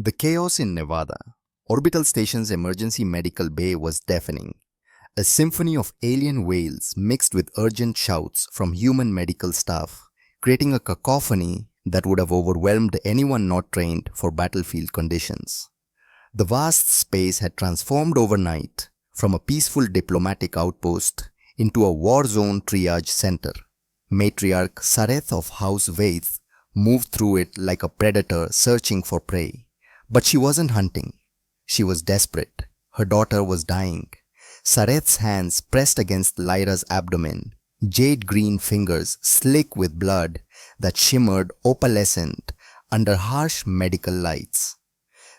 The chaos in Nevada, Orbital Station's emergency medical bay was deafening. A symphony of alien wails mixed with urgent shouts from human medical staff, creating a cacophony that would have overwhelmed anyone not trained for battlefield conditions. The vast space had transformed overnight from a peaceful diplomatic outpost into a war zone triage center. Matriarch Sareth of House Vaith moved through it like a predator searching for prey. But she wasn't hunting. She was desperate. Her daughter was dying. Sareth's hands pressed against Lyra's abdomen, jade-green fingers slick with blood that shimmered opalescent under harsh medical lights.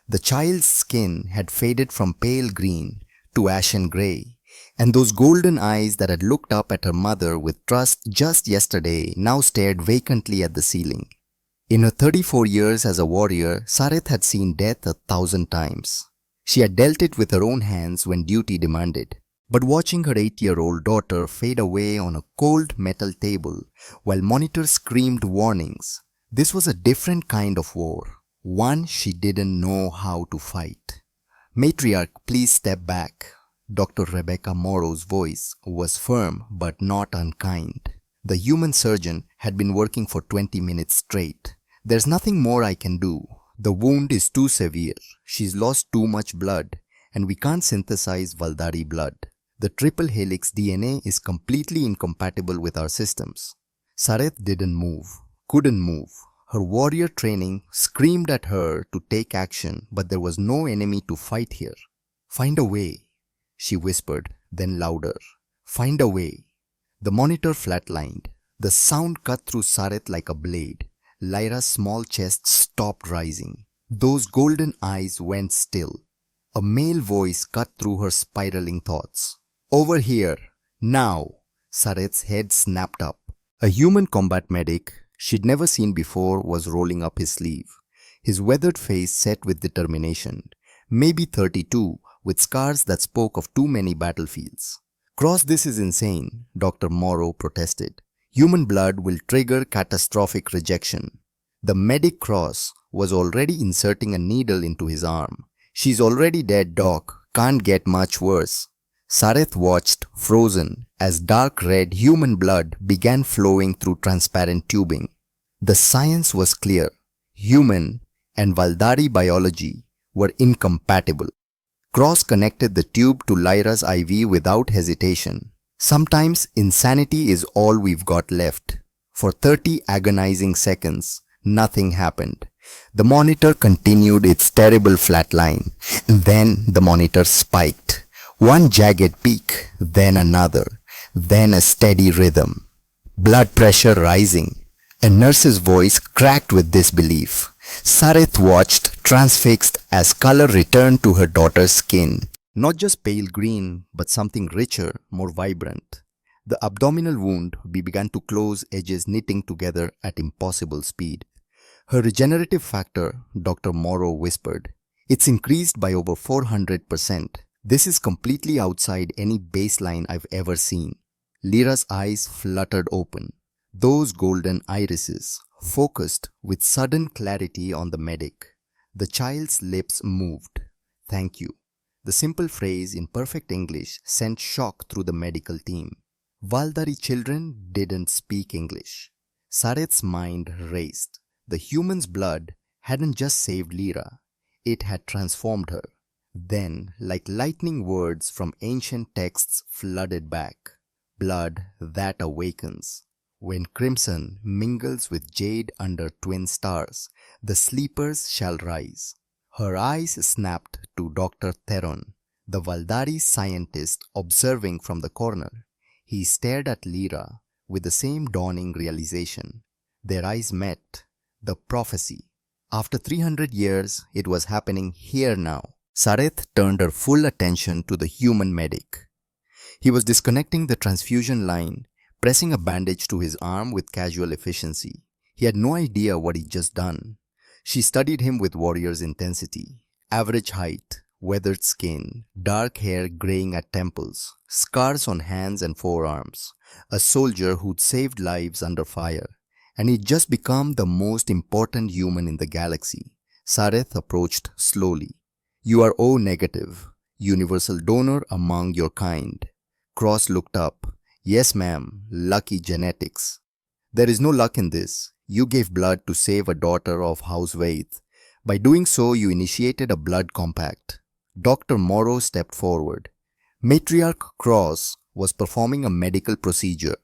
The child's skin had faded from pale green to ashen gray, and those golden eyes that had looked up at her mother with trust just yesterday now stared vacantly at the ceiling. In her 34 years as a warrior, Sareth had seen death 1,000 times. She had dealt it with her own hands when duty demanded. But watching her 8-year-old daughter fade away on a cold metal table while monitors screamed warnings, this was a different kind of war, one she didn't know how to fight. "Matriarch, please step back." Dr. Rebecca Morrow's voice was firm but not unkind. The human surgeon had been working for 20 minutes straight. "There's nothing more I can do. The wound is too severe. She's lost too much blood, and we can't synthesize Valdari blood. The triple helix DNA is completely incompatible with our systems." Sareth didn't move, couldn't move. Her warrior training screamed at her to take action, but there was no enemy to fight here. "Find a way," she whispered, then louder. "Find a way." The monitor flatlined. The sound cut through Sareth like a blade. Lyra's small chest stopped rising. Those golden eyes went still. A male voice cut through her spiraling thoughts. "Over here, now!" Sareth's head snapped up. A human combat medic she'd never seen before was rolling up his sleeve. His weathered face set with determination. Maybe 32, with scars that spoke of too many battlefields. "Cross, this is insane," Dr. Morrow protested. "Human blood will trigger catastrophic rejection." The medic Cross was already inserting a needle into his arm. "She's already dead, Doc. Can't get much worse." Sareth watched, frozen, as dark red human blood began flowing through transparent tubing. The science was clear. Human and Valdari biology were incompatible. Cross connected the tube to Lyra's IV without hesitation. Sometimes insanity is all we've got left. For 30 agonizing seconds, nothing happened. The monitor continued its terrible flatline. Then the monitor spiked. One jagged peak, then another, then a steady rhythm. Blood pressure rising. A nurse's voice cracked with disbelief. Sareth watched, transfixed, as color returned to her daughter's skin. Not just pale green, but something richer, more vibrant. The abdominal wound began to close, edges knitting together at impossible speed. "Her regenerative factor," Dr. Morrow whispered. "It's increased by over 400%. This is completely outside any baseline I've ever seen." Lyra's eyes fluttered open. Those golden irises focused with sudden clarity on the medic. The child's lips moved. "Thank you." The simple phrase in perfect English sent shock through the medical team. Valdari children didn't speak English. Sareth's mind raced. The human's blood hadn't just saved Lyra, it had transformed her. Then, like lightning, words from ancient texts flooded back. "Blood that awakens. When crimson mingles with jade under twin stars, the sleepers shall rise." Her eyes snapped to Dr. Theron, the Valdari scientist observing from the corner. He stared at Lyra with the same dawning realization. Their eyes met. The prophecy. After 300 years, it was happening here now. Sareth turned her full attention to the human medic. He was disconnecting the transfusion line, pressing a bandage to his arm with casual efficiency. He had no idea what he'd just done. She studied him with warrior's intensity. Average height, weathered skin, dark hair graying at temples, scars on hands and forearms. A soldier who'd saved lives under fire. And he'd just become the most important human in the galaxy. Sareth approached slowly. You are O negative, universal donor among your kind. Cross looked up. Yes, ma'am, lucky genetics. There is no luck in this. You gave blood to save a daughter of House Waith. By doing so, you initiated a blood compact. Dr. Morrow stepped forward. Matriarch Cross was performing a medical procedure.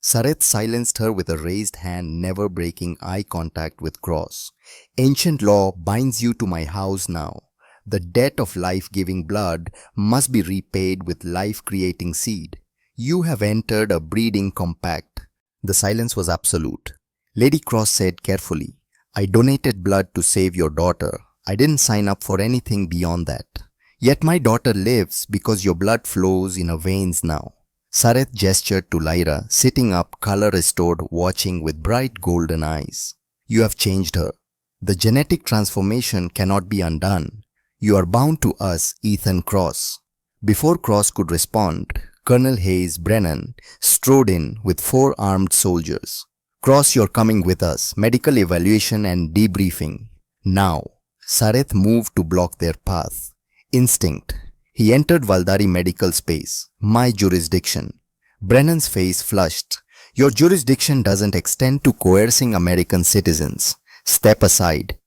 Sareth silenced her with a raised hand, never breaking eye contact with Cross. Ancient law binds you to my house now. The debt of life-giving blood must be repaid with life-creating seed. You have entered a breeding compact. The silence was absolute. Lady Cross said carefully, I donated blood to save your daughter. I didn't sign up for anything beyond that. Yet my daughter lives because your blood flows in her veins now. Sareth gestured to Lyra, sitting up, color restored, watching with bright golden eyes. You have changed her. The genetic transformation cannot be undone. You are bound to us, Ethan Cross. Before Cross could respond, Colonel Hayes Brennan strode in with 4 armed soldiers. Cross, you're coming with us. Medical evaluation and debriefing. Now. Sareth moved to block their path. Instinct. He entered Valdari medical space. My jurisdiction. Brennan's face flushed. Your jurisdiction doesn't extend to coercing American citizens. Step aside.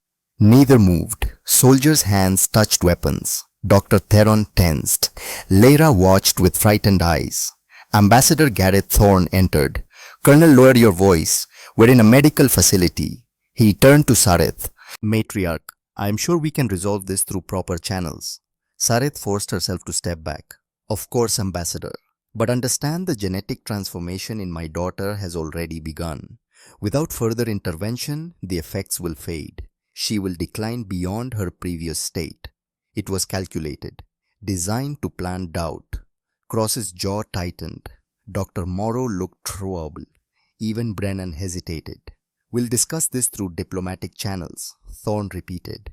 Neither moved. Soldiers' hands touched weapons. Dr. Theron tensed. Lyra watched with frightened eyes. Ambassador Gareth Thorne entered. Colonel, lower your voice. We're in a medical facility. He turned to Sareth. Matriarch, I am sure we can resolve this through proper channels. Sareth forced herself to step back. Of course, Ambassador. But understand the genetic transformation in my daughter has already begun. Without further intervention, the effects will fade. She will decline beyond her previous state. It was calculated, designed to plant doubt. Cross's jaw tightened. Dr. Morrow looked troubled. Even Brennan hesitated. We'll discuss this through diplomatic channels, Thorne repeated.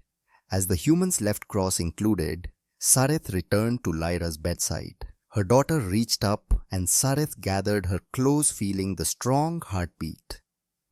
As the humans left Cross included, Sareth returned to Lyra's bedside. Her daughter reached up and Sareth gathered her close, feeling the strong heartbeat.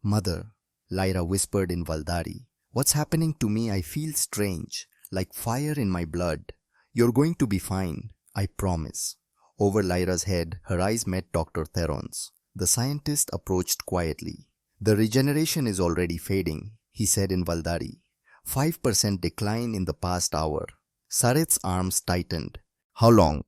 Mother, Lyra whispered in Valdari. What's happening to me? I feel strange, like fire in my blood. You're going to be fine, I promise. Over Lyra's head, her eyes met Dr. Theron's. The scientist approached quietly. The regeneration is already fading, he said in Valdari. 5% decline in the past hour. Sareth's arms tightened. How long?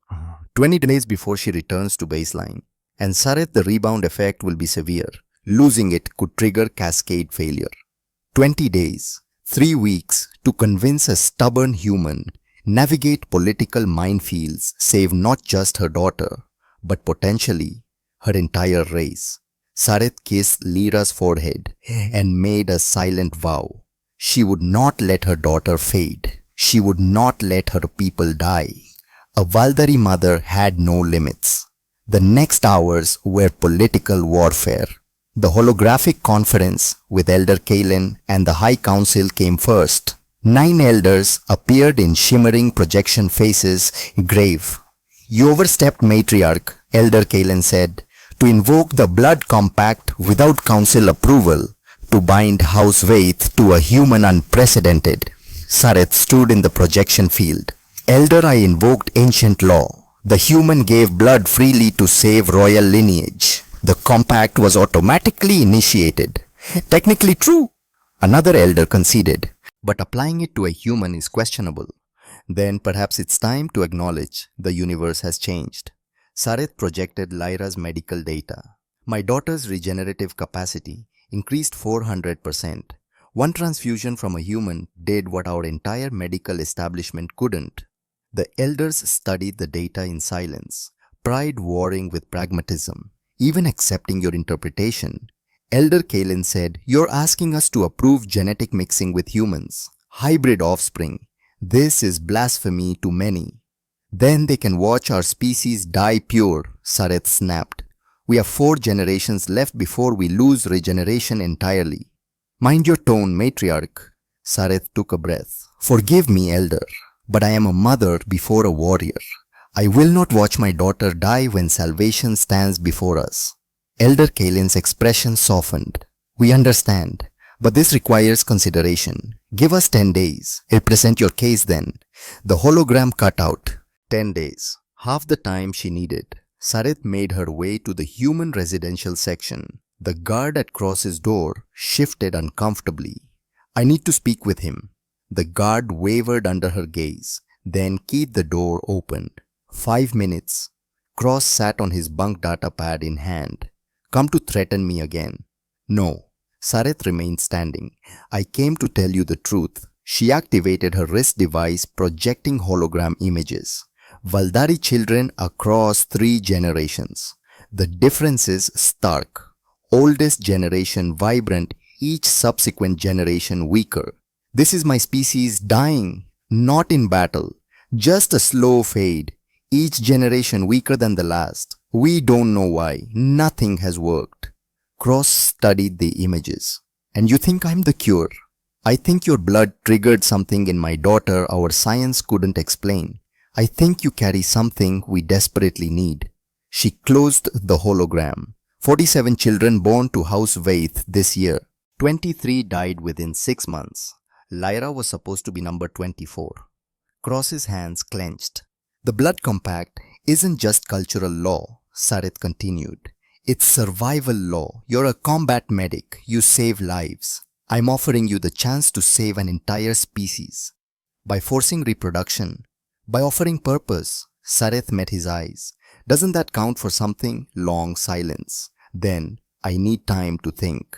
20 days before she returns to baseline. And Sareth, the rebound effect will be severe. Losing it could trigger cascade failure. 20 days, 3 weeks to convince a stubborn human, navigate political minefields, save not just her daughter, but potentially her entire race. Sareth kissed Lyra's forehead and made a silent vow. She would not let her daughter fade. She would not let her people die. A Valdari mother had no limits. The next hours were political warfare. The holographic conference with Elder Kalen and the High Council came first. 9 elders appeared in shimmering projection faces, grave. You overstepped, Matriarch, Elder Kalen said, to invoke the blood compact without council approval, to bind House Waith to a human unprecedented. Sareth stood in the projection field. Elder, I invoked ancient law. The human gave blood freely to save royal lineage. The compact was automatically initiated. Technically true. Another elder conceded. But applying it to a human is questionable. Then perhaps it's time to acknowledge the universe has changed. Sareth projected Lyra's medical data. My daughter's regenerative capacity increased 400%. One transfusion from a human did what our entire medical establishment couldn't. The elders studied the data in silence, pride warring with pragmatism. Even accepting your interpretation, Elder Kalen said, you're asking us to approve genetic mixing with humans, hybrid offspring. This is blasphemy to many. Then they can watch our species die pure, Sareth snapped. We have 4 generations left before we lose regeneration entirely. Mind your tone, Matriarch. Sareth took a breath. Forgive me, Elder, but I am a mother before a warrior. I will not watch my daughter die when salvation stands before us. Elder Kalen's expression softened. We understand. But this requires consideration. Give us 10 days. I'll present your case then. The hologram cut out. 10 days. Half the time she needed. Sareth made her way to the human residential section. The guard at Cross's door shifted uncomfortably. I need to speak with him. The guard wavered under her gaze. Then keep the door opened. 5 minutes. Cross sat on his bunk data pad in hand. Come to threaten me again. No. Sareth remained standing. I came to tell you the truth. She activated her wrist device projecting hologram images. Valdari children across 3 generations. The difference is stark. Oldest generation vibrant, each subsequent generation weaker. This is my species dying, not in battle. Just a slow fade. Each generation weaker than the last. We don't know why. Nothing has worked. Cross studied the images. And you think I'm the cure? I think your blood triggered something in my daughter our science couldn't explain. I think you carry something we desperately need. She closed the hologram. 47 children born to House Vaith this year. 23 died within 6 months. Lyra was supposed to be number 24. Cross's hands clenched. The blood compact isn't just cultural law, Sareth continued. It's survival law. You're a combat medic. You save lives. I'm offering you the chance to save an entire species. By forcing reproduction, by offering purpose. Sareth met his eyes. Doesn't that count for something? Long silence. Then, I need time to think.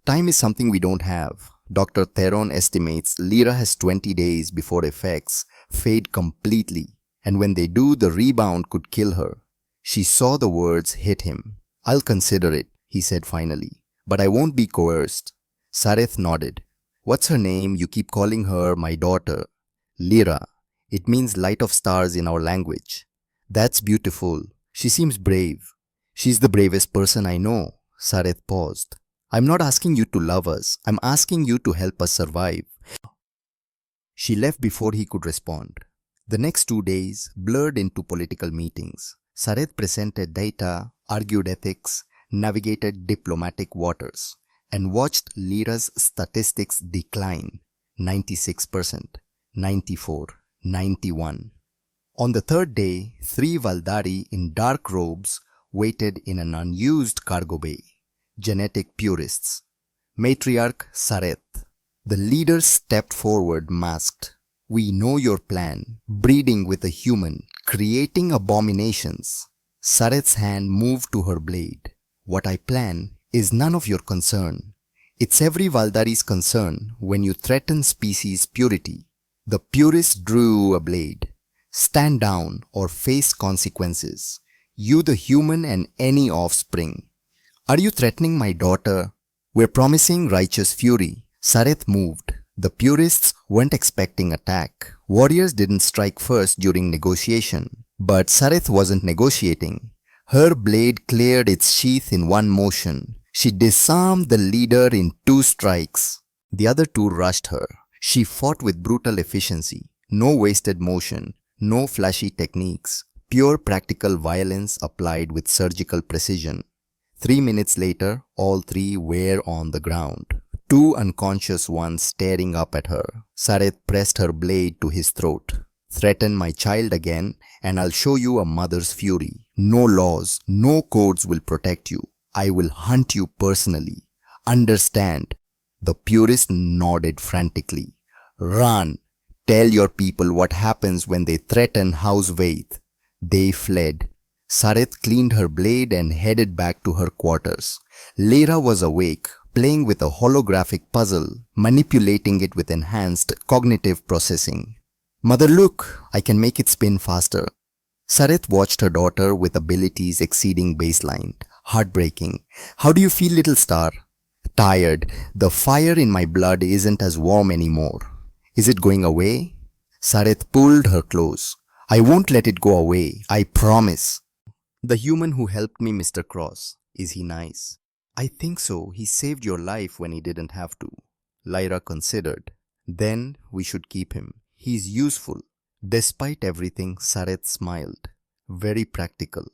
Time is something we don't have. Dr. Theron estimates Lyra has 20 days before effects fade completely. And when they do, the rebound could kill her. She saw the words hit him. I'll consider it, he said finally. But I won't be coerced. Sareth nodded. What's her name? You keep calling her my daughter. Lyra. It means light of stars in our language. That's beautiful. She seems brave. She's the bravest person I know. Sareth paused. I'm not asking you to love us. I'm asking you to help us survive. She left before he could respond. The next 2 days blurred into political meetings. Sareth presented data, argued ethics, navigated diplomatic waters, and watched Lyra's statistics decline. 96%, 94, 91. On the third day, 3 Valdari in dark robes waited in an unused cargo bay. Genetic purists. Matriarch Sareth. The leaders stepped forward masked. We know your plan, breeding with a human, creating abominations. Sareth's hand moved to her blade. What I plan is none of your concern. It's every Valdari's concern when you threaten species purity. The purist drew a blade. Stand down or face consequences. You the human and any offspring. Are you threatening my daughter? We're promising righteous fury. Sareth moved. The purists weren't expecting attack. Warriors didn't strike first during negotiation. But Sareth wasn't negotiating. Her blade cleared its sheath in one motion. She disarmed the leader in 2 strikes. The other 2 rushed her. She fought with brutal efficiency. No wasted motion. No flashy techniques. Pure practical violence applied with surgical precision. 3 minutes later, all 3 were on the ground. 2 unconscious ones staring up at her. Sareth pressed her blade to his throat. Threaten my child again and I'll show you a mother's fury. No laws, no codes will protect you. I will hunt you personally. Understand? The purist nodded frantically. Run! Tell your people what happens when they threaten House Vaith. They fled. Sareth cleaned her blade and headed back to her quarters. Lyra was awake, playing with a holographic puzzle, manipulating it with enhanced cognitive processing. Mother, look! I can make it spin faster. Sareth watched her daughter with abilities exceeding baseline. Heartbreaking. How do you feel, little star? Tired. The fire in my blood isn't as warm anymore. Is it going away? Sareth pulled her close. I won't let it go away. I promise. The human who helped me, Mr. Cross. Is he nice? I think so. He saved your life when he didn't have to. Lyra considered. Then we should keep him. He's useful. Despite everything, Sareth smiled. Very practical.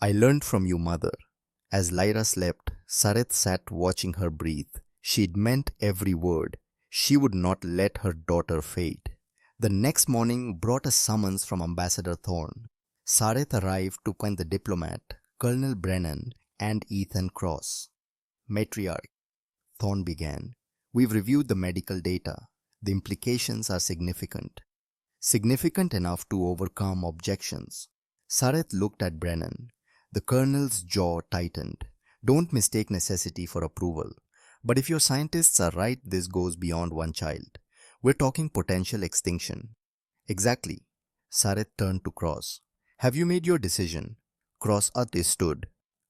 I learned from you, mother. As Lyra slept, Sareth sat watching her breathe. She'd meant every word. She would not let her daughter fade. The next morning brought a summons from Ambassador Thorne. Sareth arrived to find the diplomat, Colonel Brennan, and Ethan Cross. Matriarch, Thorne began. We've reviewed the medical data. The implications are significant. Significant enough to overcome objections. Sareth looked at Brennan. The colonel's jaw tightened. Don't mistake necessity for approval. But if your scientists are right, this goes beyond one child. We're talking potential extinction. Exactly. Sareth turned to Cross. Have you made your decision? Cross understood.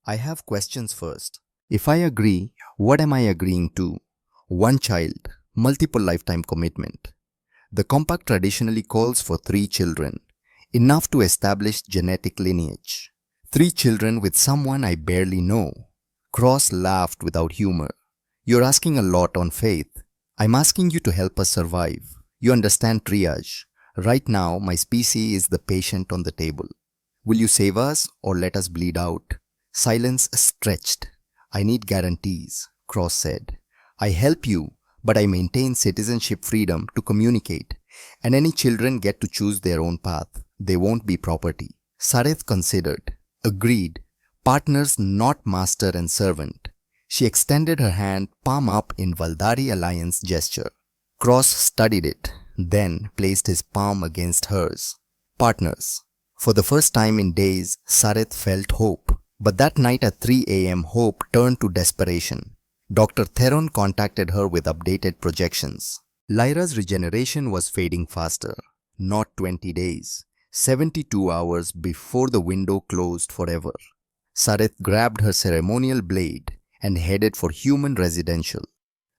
I have questions first. If I agree, what am I agreeing to? One child, multiple lifetime commitment. The compact traditionally calls for 3 children, enough to establish genetic lineage. 3 children with someone I barely know. Cross laughed without humor. You're asking a lot on faith. I'm asking you to help us survive. You understand triage. Right now, my species is the patient on the table. Will you save us or let us bleed out? Silence stretched. I need guarantees, Cross said. I help you, but I maintain citizenship freedom to communicate, and any children get to choose their own path. They won't be property. Sareth considered. Agreed. Partners, not master and servant. She extended her hand, palm up in Valdari alliance gesture. Cross studied it, then placed his palm against hers. Partners. For the first time in days, Sareth felt hope. But that night at 3 a.m., hope turned to desperation. Dr. Theron contacted her with updated projections. Lyra's regeneration was fading faster. Not 20 days. 72 hours before the window closed forever. Sareth grabbed her ceremonial blade and headed for human residential.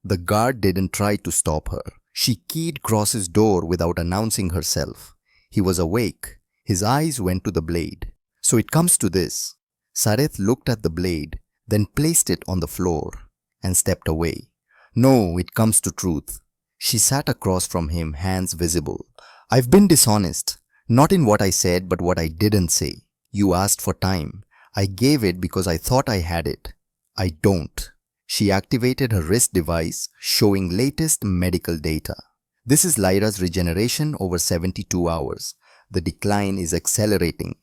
The guard didn't try to stop her. She keyed Cross's door without announcing herself. He was awake. His eyes went to the blade. So it comes to this. Sareth looked at the blade, then placed it on the floor and stepped away. No, it comes to truth. She sat across from him, hands visible. I've been dishonest. Not in what I said, but what I didn't say. You asked for time. I gave it because I thought I had it. I don't. She activated her wrist device, showing latest medical data. This is Lyra's regeneration over 72 hours. The decline is accelerating.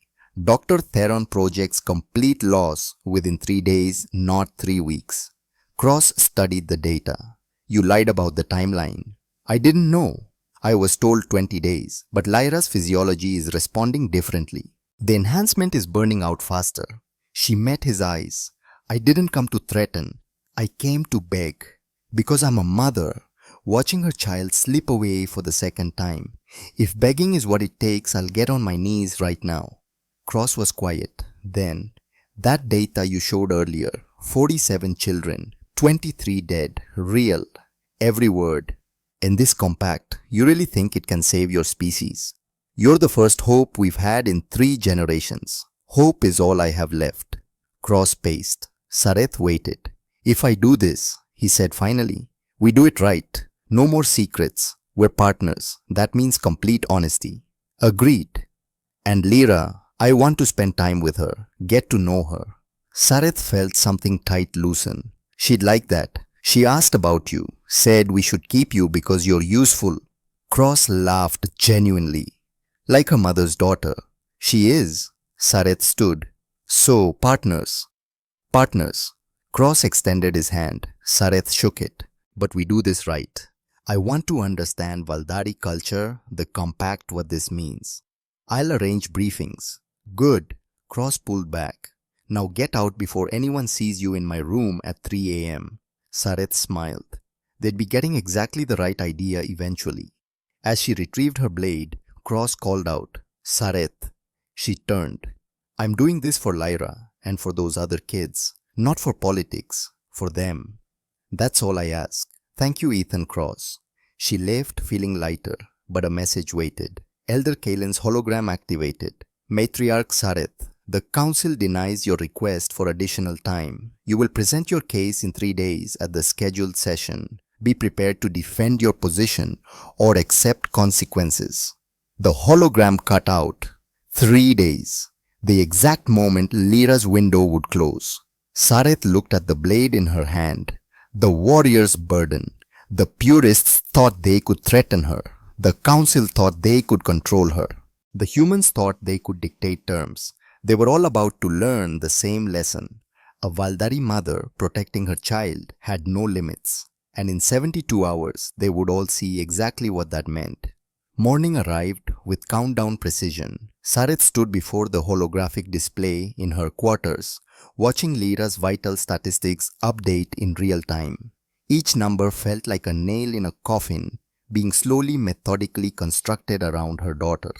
Dr. Theron projects complete loss within 3 days, not 3 weeks. Cross studied the data. You lied about the timeline. I didn't know. I was told 20 days, but Lyra's physiology is responding differently. The enhancement is burning out faster. She met his eyes. I didn't come to threaten. I came to beg. Because I'm a mother, watching her child slip away for the second time. If begging is what it takes, I'll get on my knees right now. Cross was quiet. Then, that data you showed earlier, 47 children, 23 dead, real, every word. In this compact, you really think it can save your species? You're the first hope we've had in 3 generations. Hope is all I have left. Cross paced. Sareth waited. If I do this, he said finally, we do it right. No more secrets. We're partners. That means complete honesty. Agreed. And Lyra, I want to spend time with her, get to know her. Sareth felt something tight loosen. She'd like that. She asked about you, said we should keep you because you're useful. Cross laughed genuinely. Like her mother's daughter. She is. Sareth stood. So, partners. Partners. Cross extended his hand. Sareth shook it. But we do this right. I want to understand Valdari culture, the compact, what this means. I'll arrange briefings. Good. Cross pulled back. Now get out before anyone sees you in my room at 3 a.m. Sareth smiled. They'd be getting exactly the right idea eventually. As she retrieved her blade, Cross called out, Sareth. She turned. I'm doing this for Lyra and for those other kids. Not for politics. For them. That's all I ask. Thank you, Ethan Cross. She left feeling lighter, but a message waited. Elder Kalen's hologram activated. Matriarch Sareth, the council denies your request for additional time. You will present your case in 3 days at the scheduled session. Be prepared to defend your position or accept consequences. The hologram cut out. 3 days. The exact moment Lyra's window would close. Sareth looked at the blade in her hand. The warrior's burden. The purists thought they could threaten her. The council thought they could control her. The humans thought they could dictate terms. They were all about to learn the same lesson. A Valdari mother protecting her child had no limits, and in 72 hours they would all see exactly what that meant. Morning arrived with countdown precision. Sareth stood before the holographic display in her quarters, watching Lyra's vital statistics update in real time. Each number felt like a nail in a coffin being slowly methodically constructed around her daughter.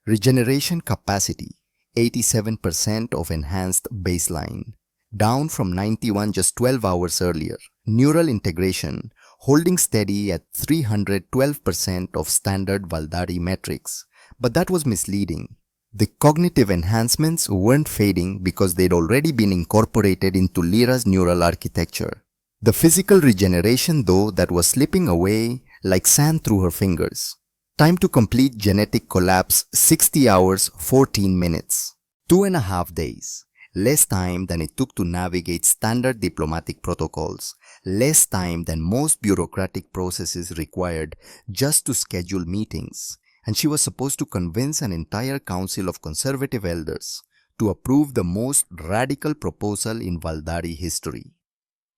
Regeneration capacity, 87% of enhanced baseline, down from 91 just 12 hours earlier. Neural integration, holding steady at 312% of standard Valdari metrics. But that was misleading. The cognitive enhancements weren't fading because they'd already been incorporated into Lyra's neural architecture. The physical regeneration, though, that was slipping away like sand through her fingers. Time to complete genetic collapse, 60 hours, 14 minutes. 2.5 days. Less time than it took to navigate standard diplomatic protocols. Less time than most bureaucratic processes required just to schedule meetings. And she was supposed to convince an entire council of conservative elders to approve the most radical proposal in Valdari history.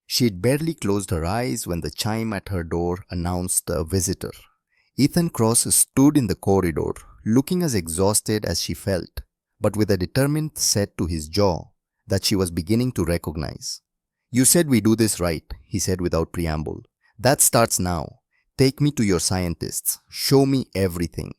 She had barely closed her eyes when the chime at her door announced a visitor. Ethan Cross stood in the corridor, looking as exhausted as she felt, but with a determined set to his jaw that she was beginning to recognize. "You said we do this right," he said without preamble. "That starts now. Take me to your scientists. Show me everything.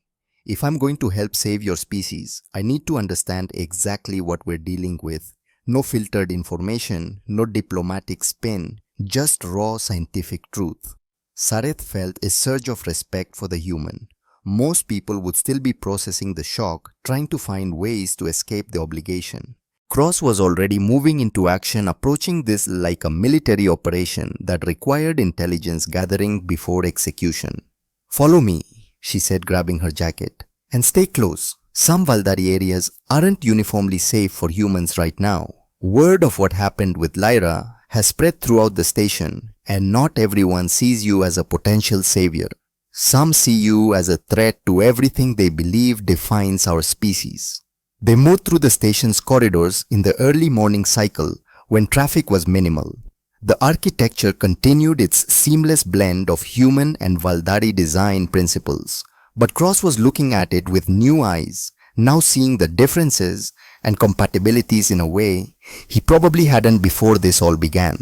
If I'm going to help save your species, I need to understand exactly what we're dealing with. No filtered information, no diplomatic spin, just raw scientific truth." Sareth felt a surge of respect for the human. Most people would still be processing the shock, trying to find ways to escape the obligation. Cross was already moving into action, approaching this like a military operation that required intelligence gathering before execution. "Follow me," she said, grabbing her jacket. "And stay close. Some Valdari areas aren't uniformly safe for humans right now. Word of what happened with Lyra has spread throughout the station, and not everyone sees you as a potential savior. Some see you as a threat to everything they believe defines our species." They moved through the station's corridors in the early morning cycle when traffic was minimal. The architecture continued its seamless blend of human and Valdari design principles, but Cross was looking at it with new eyes, now seeing the differences and compatibilities in a way he probably hadn't before this all began.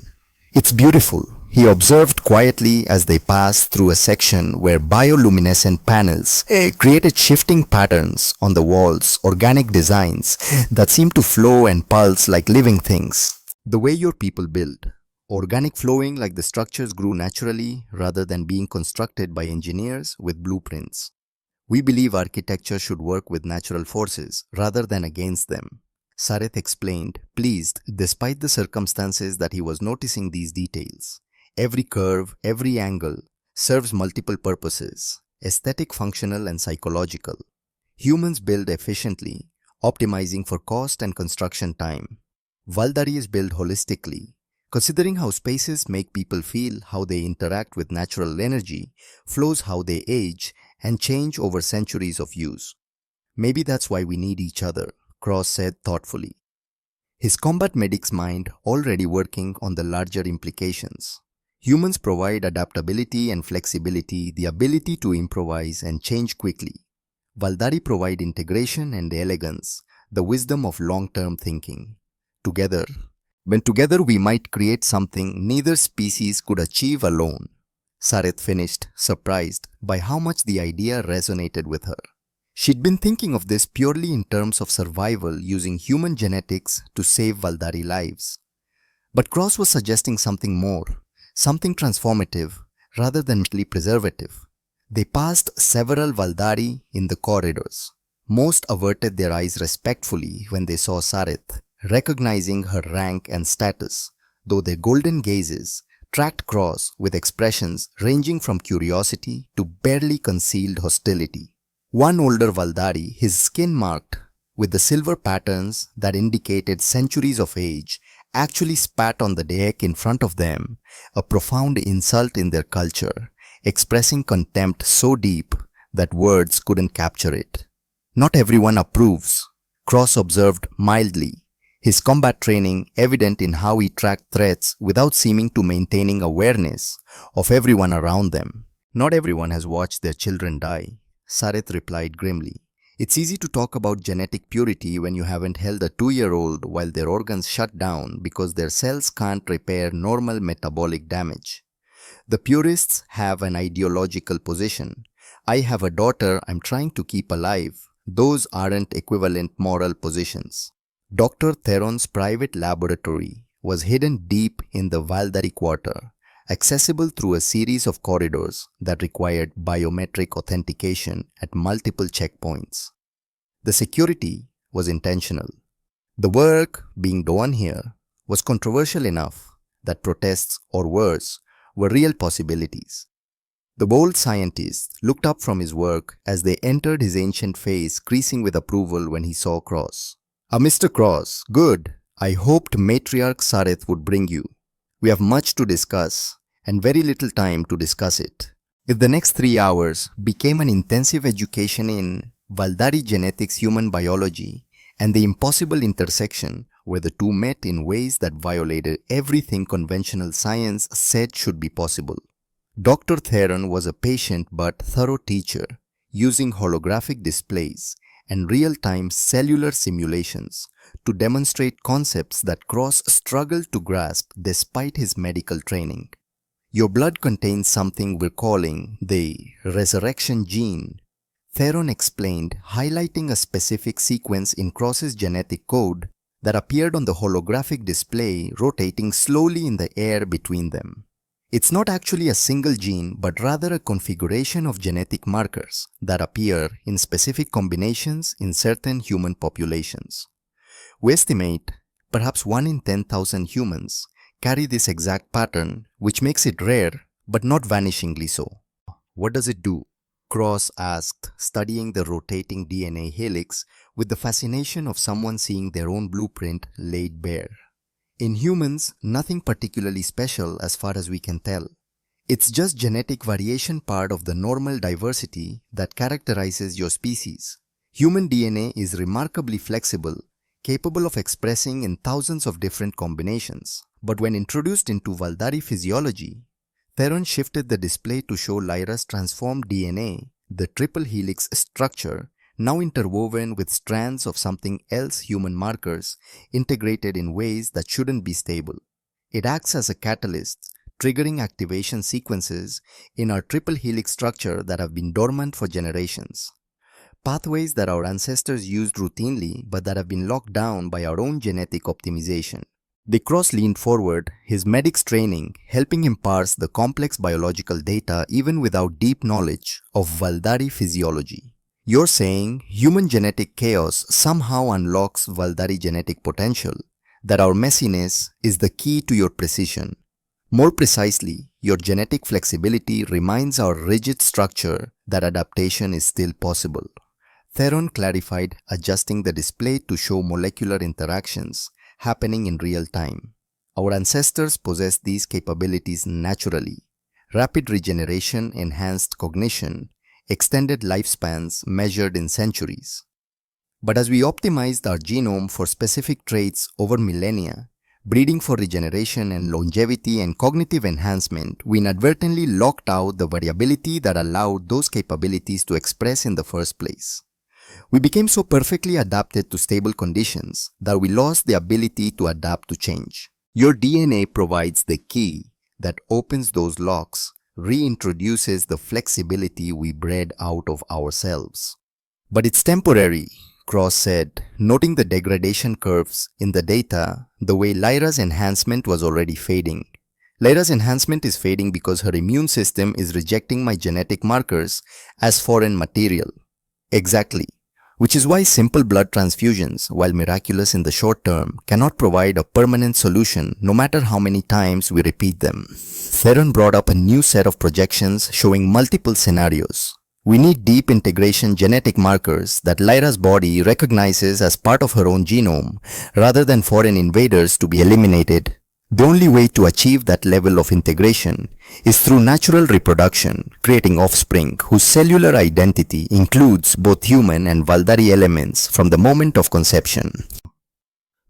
"It's beautiful," he observed quietly as they passed through a section where bioluminescent panels created shifting patterns on the walls, organic designs that seemed to flow and pulse like living things. "The way your people build. Organic flowing, like the structures grew naturally rather than being constructed by engineers with blueprints. We believe architecture should work with natural forces rather than against them." Sareth explained, pleased despite the circumstances that he was noticing these details. Every curve, every angle serves multiple purposes: aesthetic, functional, and psychological. Humans build efficiently, optimizing for cost and construction time. Valdari is built holistically, considering how spaces make people feel, how they interact with natural energy, flows, how they age and change over centuries of use. "Maybe that's why we need each other," Cross said thoughtfully, his combat medic's mind already working on the larger implications. Humans provide adaptability and flexibility, the ability to improvise and change quickly. Valdari provide integration and elegance, the wisdom of long-term thinking. Together, we might create something neither species could achieve alone. Sareth finished, surprised by how much the idea resonated with her. She'd been thinking of this purely in terms of survival, using human genetics to save Valdari lives. But Cross was suggesting something more, something transformative rather than merely preservative. They passed several Valdari in the corridors. Most averted their eyes respectfully when they saw Sareth, recognizing her rank and status, though their golden gazes tracked Cross with expressions ranging from curiosity to barely concealed hostility. One older Valdari, his skin marked with the silver patterns that indicated centuries of age, actually spat on the deck in front of them, a profound insult in their culture, expressing contempt so deep that words couldn't capture it. Not everyone approves, Cross observed mildly, his combat training evident in how he tracked threats without seeming to maintaining awareness of everyone around them. Not everyone has watched their children die, Sarith replied grimly. It's easy to talk about genetic purity when you haven't held a 2-year-old while their organs shut down because their cells can't repair normal metabolic damage. The purists have an ideological position. I have a daughter I'm trying to keep alive. Those aren't equivalent moral positions. Dr. Theron's private laboratory was hidden deep in the Valdari quarter, accessible through a series of corridors that required biometric authentication at multiple checkpoints. The security was intentional. The work being done here was controversial enough that protests, or worse, were real possibilities. The bold scientist looked up from his work as they entered, his ancient face creasing with approval when he saw Cross. Mr. Cross, good. I hoped Matriarch Sarith would bring you. We have much to discuss and very little time to discuss it. If the next 3 hours became an intensive education in Valdari genetics, human biology, and the impossible intersection where the two met in ways that violated everything conventional science said should be possible. Dr. Theron was a patient but thorough teacher, using holographic displays and real-time cellular simulations to demonstrate concepts that Cross struggled to grasp despite his medical training. Your blood contains something we're calling the resurrection gene, Theron explained, highlighting a specific sequence in Cross's genetic code that appeared on the holographic display, rotating slowly in the air between them. It's not actually a single gene, but rather a configuration of genetic markers that appear in specific combinations in certain human populations. We estimate perhaps 1 in 10,000 humans carry this exact pattern, which makes it rare but not vanishingly so. What does it do? Cross asked, studying the rotating DNA helix with the fascination of someone seeing their own blueprint laid bare. In humans, nothing particularly special as far as we can tell. It's just genetic variation, part of the normal diversity that characterizes your species. Human DNA is remarkably flexible, capable of expressing in thousands of different combinations. But when introduced into Valdari physiology, Theron shifted the display to show Lyra's transformed DNA, the triple helix structure, now interwoven with strands of something else, human markers, integrated in ways that shouldn't be stable. It acts as a catalyst, triggering activation sequences in our triple helix structure that have been dormant for generations. Pathways that our ancestors used routinely but that have been locked down by our own genetic optimization. The Cross leaned forward, his medic's training helping him parse the complex biological data even without deep knowledge of Valdari physiology. You're saying human genetic chaos somehow unlocks Valdari genetic potential, that our messiness is the key to your precision. More precisely, your genetic flexibility reminds our rigid structure that adaptation is still possible. Theron clarified, adjusting the display to show molecular interactions happening in real time. Our ancestors possessed these capabilities naturally. Rapid regeneration, enhanced cognition, extended lifespans measured in centuries. But as we optimized our genome for specific traits over millennia, breeding for regeneration and longevity and cognitive enhancement, we inadvertently locked out the variability that allowed those capabilities to express in the first place. We became so perfectly adapted to stable conditions that we lost the ability to adapt to change. Your DNA provides the key that opens those locks, reintroduces the flexibility we bred out of ourselves. But it's temporary, Cross said, noting the degradation curves in the data, the way Lyra's enhancement was already fading. Lyra's enhancement is fading because her immune system is rejecting my genetic markers as foreign material. Exactly. Which is why simple blood transfusions, while miraculous in the short term, cannot provide a permanent solution no matter how many times we repeat them. Theron brought up a new set of projections showing multiple scenarios. We need deep integration genetic markers that Lyra's body recognizes as part of her own genome rather than foreign invaders to be eliminated. The only way to achieve that level of integration is through natural reproduction, creating offspring whose cellular identity includes both human and Valdari elements from the moment of conception.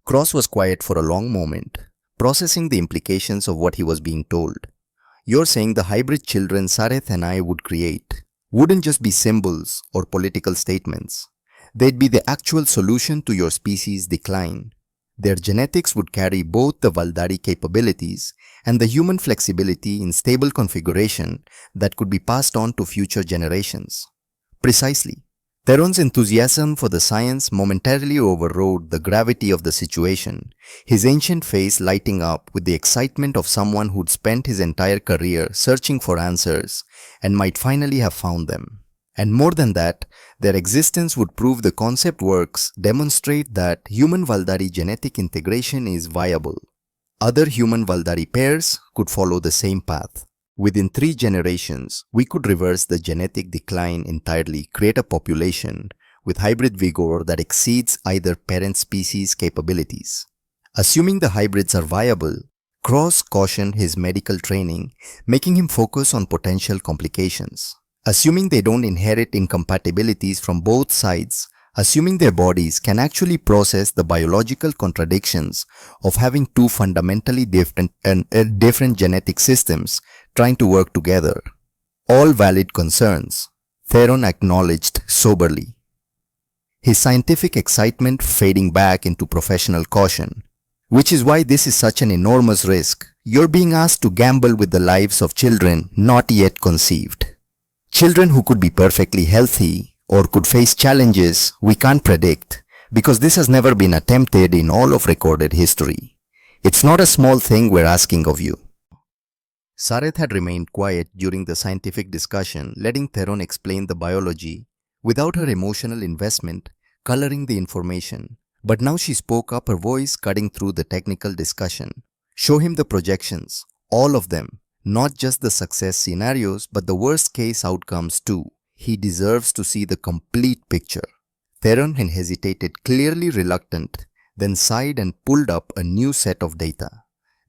Cross was quiet for a long moment, processing the implications of what he was being told. You're saying the hybrid children Sareth and I would create wouldn't just be symbols or political statements. They'd be the actual solution to your species' decline. Their genetics would carry both the Valdari capabilities and the human flexibility in stable configuration that could be passed on to future generations. Precisely. Theron's enthusiasm for the science momentarily overrode the gravity of the situation, his ancient face lighting up with the excitement of someone who'd spent his entire career searching for answers and might finally have found them. And more than that, their existence would prove the concept works, demonstrate that human Valdari genetic integration is viable. Other human Valdari pairs could follow the same path. Within 3 generations, we could reverse the genetic decline entirely, create a population with hybrid vigor that exceeds either parent species' capabilities. Assuming the hybrids are viable, Cross cautioned his medical training, making him focus on potential complications. Assuming they don't inherit incompatibilities from both sides, assuming their bodies can actually process the biological contradictions of having 2 fundamentally different genetic systems trying to work together. All valid concerns, Theron acknowledged soberly, his scientific excitement fading back into professional caution. Which is why this is such an enormous risk. You're being asked to gamble with the lives of children not yet conceived. Children who could be perfectly healthy or could face challenges we can't predict because this has never been attempted in all of recorded history. It's not a small thing we're asking of you. Sareth had remained quiet during the scientific discussion, letting Theron explain the biology without her emotional investment coloring the information. But now she spoke up, her voice cutting through the technical discussion. Show him the projections, all of them, not just the success scenarios but the worst case outcomes too. He deserves to see the complete picture. Theron hesitated, clearly reluctant, then sighed and pulled up a new set of data.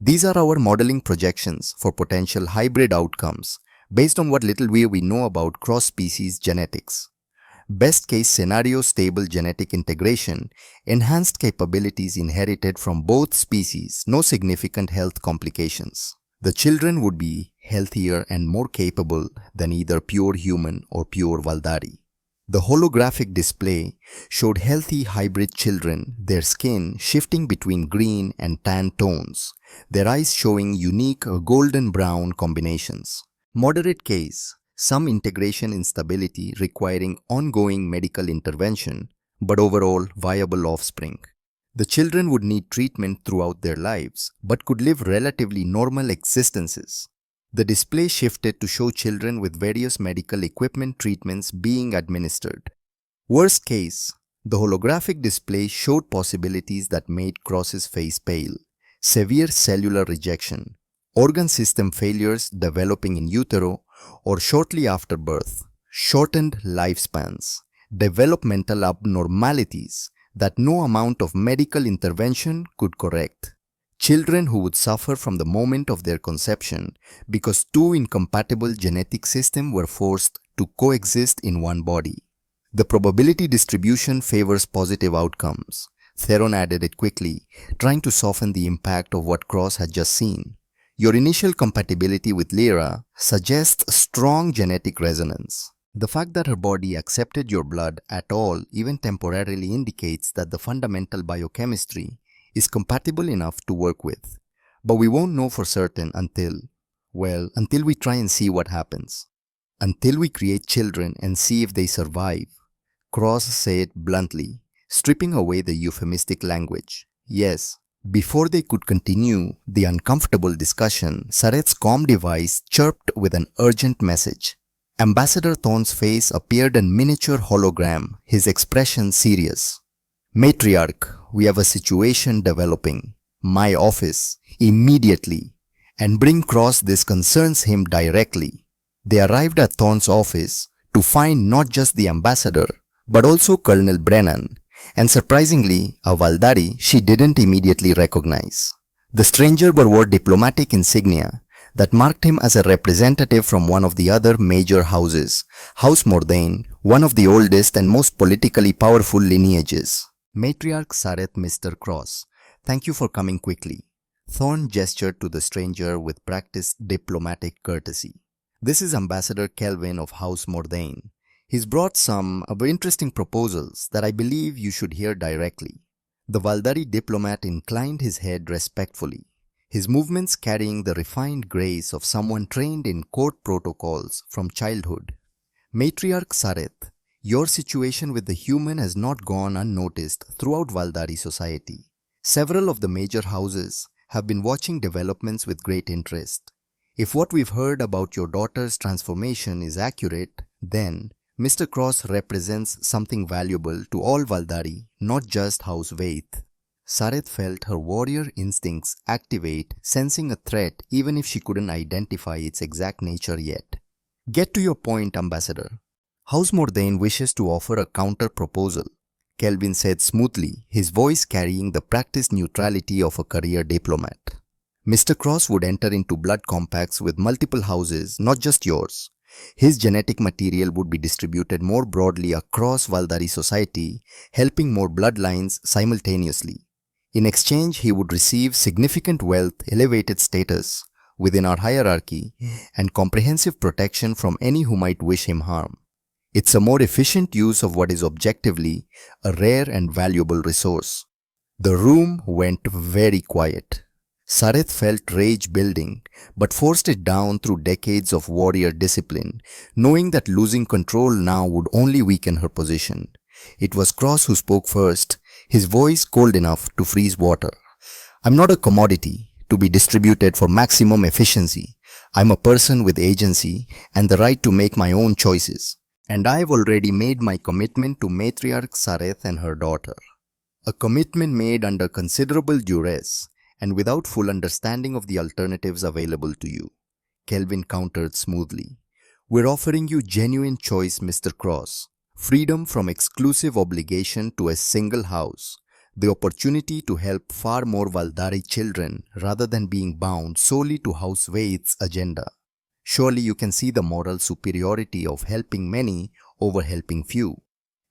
These are our modeling projections for potential hybrid outcomes based on what little we know about cross-species genetics. Best case scenario, stable genetic integration, enhanced capabilities inherited from both species, no significant health complications. The children would be healthier and more capable than either pure human or pure Valdari. The holographic display showed healthy hybrid children, their skin shifting between green and tan tones, their eyes showing unique golden brown combinations. Moderate case, some integration instability requiring ongoing medical intervention, but overall viable offspring. The children would need treatment throughout their lives, but could live relatively normal existences. The display shifted to show children with various medical equipment treatments being administered. Worst case, the holographic display showed possibilities that made Cross's face pale. Severe cellular rejection, organ system failures developing in utero or shortly after birth, shortened lifespans, developmental abnormalities that no amount of medical intervention could correct. Children who would suffer from the moment of their conception because 2 incompatible genetic systems were forced to coexist in one body. The probability distribution favors positive outcomes. Theron added it quickly, trying to soften the impact of what Cross had just seen. Your initial compatibility with Lyra suggests strong genetic resonance. The fact that her body accepted your blood at all, even temporarily, indicates that the fundamental biochemistry is compatible enough to work with. But we won't know for certain until we try and see what happens. Until we create children and see if they survive. Cross said bluntly, stripping away the euphemistic language. Yes. Before they could continue the uncomfortable discussion, Sareth's comm device chirped with an urgent message. Ambassador Thorne's face appeared in miniature hologram, his expression serious. Matriarch, we have a situation developing. My office, immediately. And bring Cross, this concerns him directly. They arrived at Thorne's office, to find not just the ambassador, but also Colonel Brennan, and surprisingly, a Valdari she didn't immediately recognize. The stranger wore diplomatic insignia that marked him as a representative from one of the other major houses, House Mordain, one of the oldest and most politically powerful lineages. Matriarch Sareth Mr. Cross, thank you for coming quickly. Thorne gestured to the stranger with practiced diplomatic courtesy. This is Ambassador Kelvin of House Mordain. He's brought some interesting proposals that I believe you should hear directly. The Valdari diplomat inclined his head respectfully, his movements carrying the refined grace of someone trained in court protocols from childhood. Matriarch Sareth, your situation with the human has not gone unnoticed throughout Valdari society. Several of the major houses have been watching developments with great interest. If what we've heard about your daughter's transformation is accurate, then Mr. Cross represents something valuable to all Valdari, not just House Vaith. Sareth felt her warrior instincts activate, sensing a threat even if she couldn't identify its exact nature yet. Get to your point, Ambassador. House Mordain wishes to offer a counter-proposal, Kelvin said smoothly, his voice carrying the practiced neutrality of a career diplomat. Mr. Cross would enter into blood compacts with multiple houses, not just yours. His genetic material would be distributed more broadly across Valdari society, helping more bloodlines simultaneously. In exchange, he would receive significant wealth, elevated status within our hierarchy, and comprehensive protection from any who might wish him harm. It's a more efficient use of what is objectively a rare and valuable resource. The room went very quiet. Sareth felt rage building, but forced it down through decades of warrior discipline, knowing that losing control now would only weaken her position. It was Cross who spoke first, his voice cold enough to freeze water. I'm not a commodity to be distributed for maximum efficiency. I'm a person with agency and the right to make my own choices. And I've already made my commitment to Matriarch Sareth and her daughter. A commitment made under considerable duress and without full understanding of the alternatives available to you, Kelvin countered smoothly. We're offering you genuine choice, Mr. Cross. Freedom from exclusive obligation to a single house, the opportunity to help far more Valdari children rather than being bound solely to House Vaith's agenda. Surely you can see the moral superiority of helping many over helping few.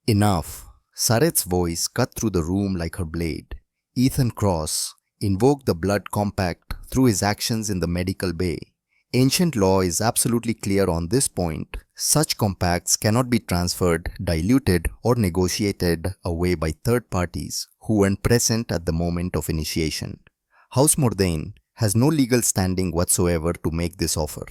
Enough. Sareth's voice cut through the room like her blade. Ethan Cross invoked the blood compact through his actions in the medical bay. Ancient law is absolutely clear on this point. Such compacts cannot be transferred, diluted, or negotiated away by third parties who weren't present at the moment of initiation. House Mordain has no legal standing whatsoever to make this offer.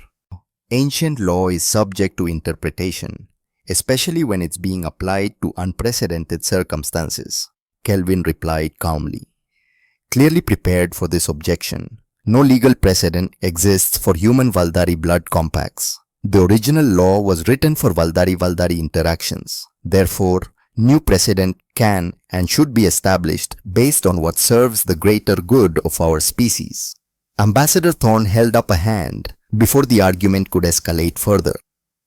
Ancient law is subject to interpretation, especially when it's being applied to unprecedented circumstances, Kelvin replied calmly. Clearly prepared for this objection, no legal precedent exists for human Valdari blood compacts. The original law was written for Valdari-Valdari interactions. Therefore, new precedent can and should be established based on what serves the greater good of our species. Ambassador Thorne held up a hand before the argument could escalate further.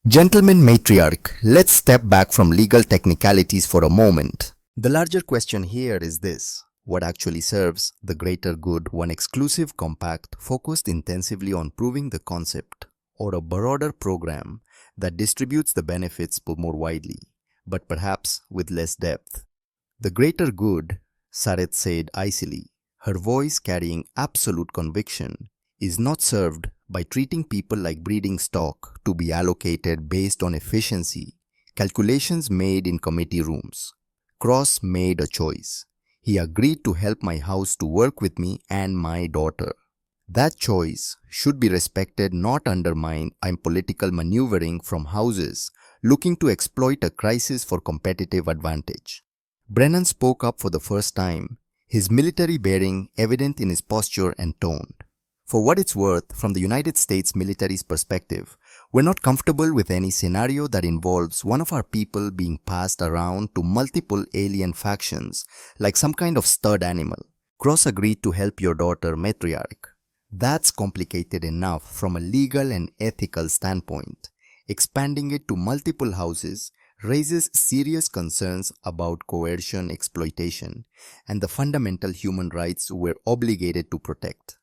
Gentlemen Matriarch, let's step back from legal technicalities for a moment. The larger question here is this. What actually serves the greater good? One exclusive compact focused intensively on proving the concept, or a broader program that distributes the benefits more widely, but perhaps with less depth? The greater good, Sareth said icily, her voice carrying absolute conviction, is not served by treating people like breeding stock to be allocated based on efficiency, calculations made in committee rooms. Cross made a choice. He agreed to help my house to work with me and my daughter. That choice should be respected, not undermined by political maneuvering from houses looking to exploit a crisis for competitive advantage. Brennan spoke up for the first time, his military bearing evident in his posture and tone. For what it's worth, from the United States military's perspective, we're not comfortable with any scenario that involves one of our people being passed around to multiple alien factions like some kind of stud animal. Cross agreed to help your daughter, Matriarch. That's complicated enough from a legal and ethical standpoint. Expanding it to multiple houses raises serious concerns about coercion, exploitation, and the fundamental human rights we're obligated to protect.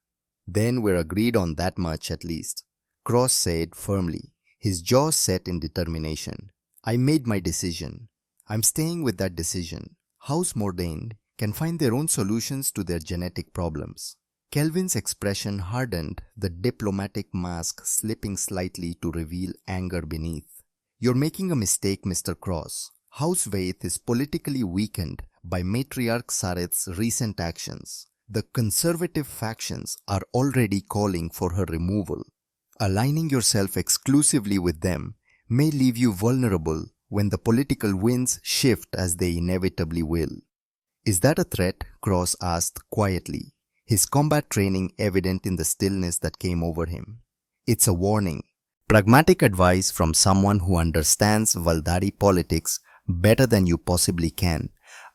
Then we're agreed on that much at least, Cross said firmly, his jaw set in determination. I made my decision. I'm staying with that decision. House Mordain can find their own solutions to their genetic problems. Kelvin's expression hardened, the diplomatic mask slipping slightly to reveal anger beneath. You're making a mistake, Mr. Cross. House Vaith is politically weakened by Matriarch Sareth's recent actions. The conservative factions are already calling for her removal. Aligning yourself exclusively with them may leave you vulnerable when the political winds shift as they inevitably will. Is that a threat? Cross asked quietly, his combat training evident in the stillness that came over him. It's a warning. Pragmatic advice from someone who understands Valdari politics better than you possibly can.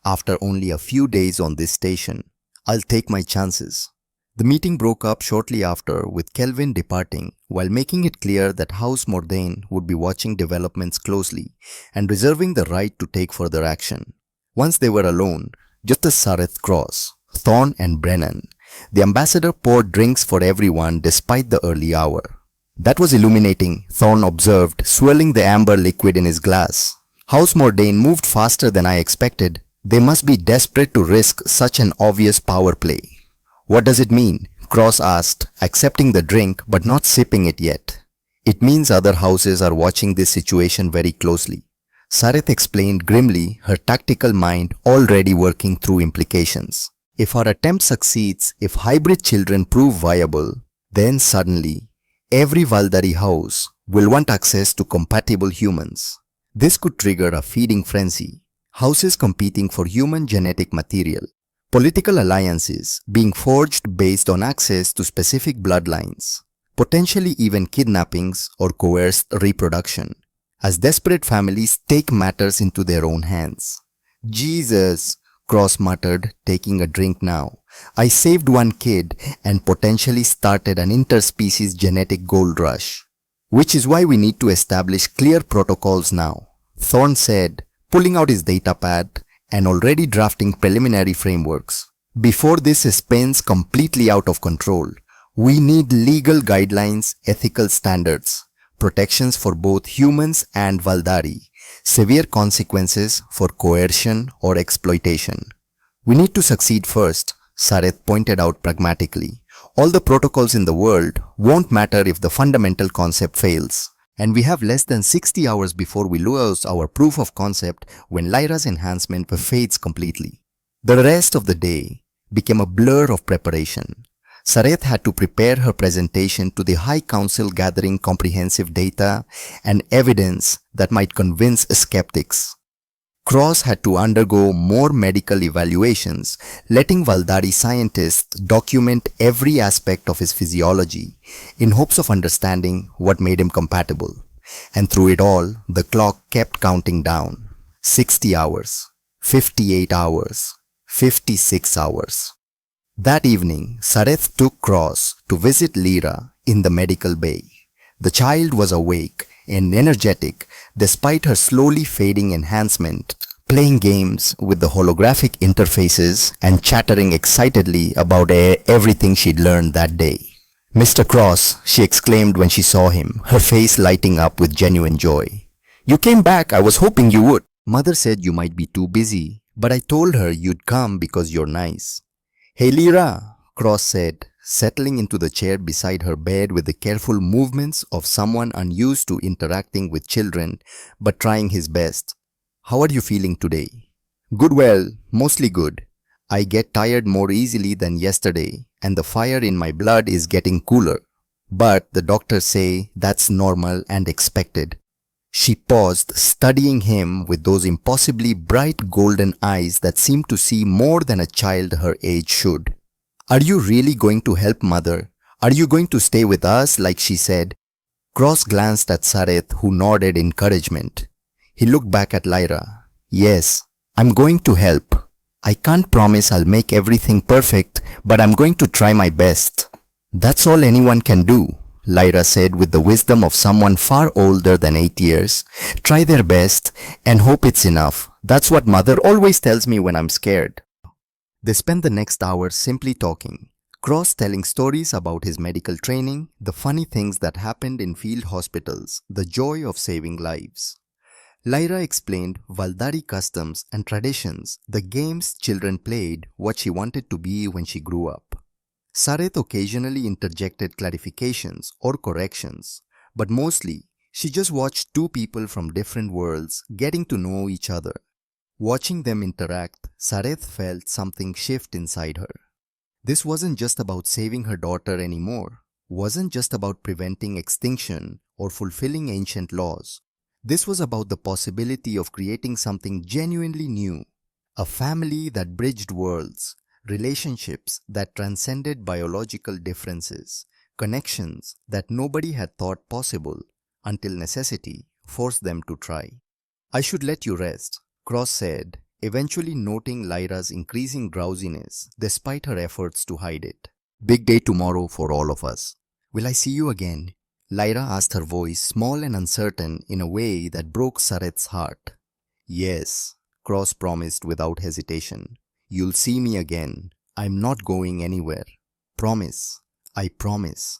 After only a few days on this station, I'll take my chances. The meeting broke up shortly after, with Kelvin departing while making it clear that House Mordain would be watching developments closely and reserving the right to take further action. Once they were alone, just as Sareth Cross, Thorne and Brennan, the ambassador poured drinks for everyone despite the early hour. That was illuminating, Thorne observed, swirling the amber liquid in his glass. House Mordain moved faster than I expected. They must be desperate to risk such an obvious power play. What does it mean? Cross asked, accepting the drink but not sipping it yet. It means other houses are watching this situation very closely. Sareth explained grimly, her tactical mind already working through implications. If our attempt succeeds, if hybrid children prove viable, then suddenly, every Valdari house will want access to compatible humans. This could trigger a feeding frenzy, houses competing for human genetic material, political alliances being forged based on access to specific bloodlines, potentially even kidnappings or coerced reproduction, as desperate families take matters into their own hands. Jesus, Cross muttered, taking a drink now. I saved one kid and potentially started an interspecies genetic gold rush. Which is why we need to establish clear protocols now, Thorne said, pulling out his datapad and already drafting preliminary frameworks. Before this spins completely out of control, we need legal guidelines, ethical standards, protections for both humans and Valdari, severe consequences for coercion or exploitation. We need to succeed first, Sareth pointed out pragmatically. All the protocols in the world won't matter if the fundamental concept fails. And we have less than 60 hours before we lose our proof of concept when Lyra's enhancement fades completely. The rest of the day became a blur of preparation. Sareth had to prepare her presentation to the High Council, gathering comprehensive data and evidence that might convince skeptics. Cross had to undergo more medical evaluations, letting Valdari scientists document every aspect of his physiology in hopes of understanding what made him compatible. And through it all, the clock kept counting down. 60 hours, 58 hours, 56 hours. That evening, Sareth took Cross to visit Lyra in the medical bay. The child was awake and energetic despite her slowly fading enhancement, playing games with the holographic interfaces and chattering excitedly about everything she'd learned that day. Mr. Cross, she exclaimed when she saw him, her face lighting up with genuine joy. You came back, I was hoping you would. Mother said you might be too busy, but I told her you'd come because you're nice. Hey Lyra, Cross said, settling into the chair beside her bed with the careful movements of someone unused to interacting with children but trying his best. How are you feeling today? Good, well, mostly good. I get tired more easily than yesterday and the fire in my blood is getting cooler. But the doctors say that's normal and expected. She paused, studying him with those impossibly bright golden eyes that seemed to see more than a child her age should. Are you really going to help, Mother? Are you going to stay with us, like she said? Cross glanced at Sareth, who nodded encouragement. He looked back at Lyra. Yes, I'm going to help. I can't promise I'll make everything perfect, but I'm going to try my best. That's all anyone can do, Lyra said with the wisdom of someone far older than 8 years. Try their best and hope it's enough. That's what mother always tells me when I'm scared. They spent the next hour simply talking. Cross telling stories about his medical training, the funny things that happened in field hospitals, the joy of saving lives. Lyra explained Valdari customs and traditions, the games children played, what she wanted to be when she grew up. Sareth occasionally interjected clarifications or corrections, but mostly she just watched two people from different worlds getting to know each other. Watching them interact, Sareth felt something shift inside her. This wasn't just about saving her daughter anymore, wasn't just about preventing extinction or fulfilling ancient laws. This was about the possibility of creating something genuinely new, a family that bridged worlds, relationships that transcended biological differences, connections that nobody had thought possible until necessity forced them to try. I should let you rest, Cross said, eventually noting Lyra's increasing drowsiness despite her efforts to hide it. Big day tomorrow for all of us. Will I see you again? Lyra asked, her voice small and uncertain in a way that broke Sareth's heart. Yes, Cross promised without hesitation. You'll see me again. I'm not going anywhere. Promise. I promise.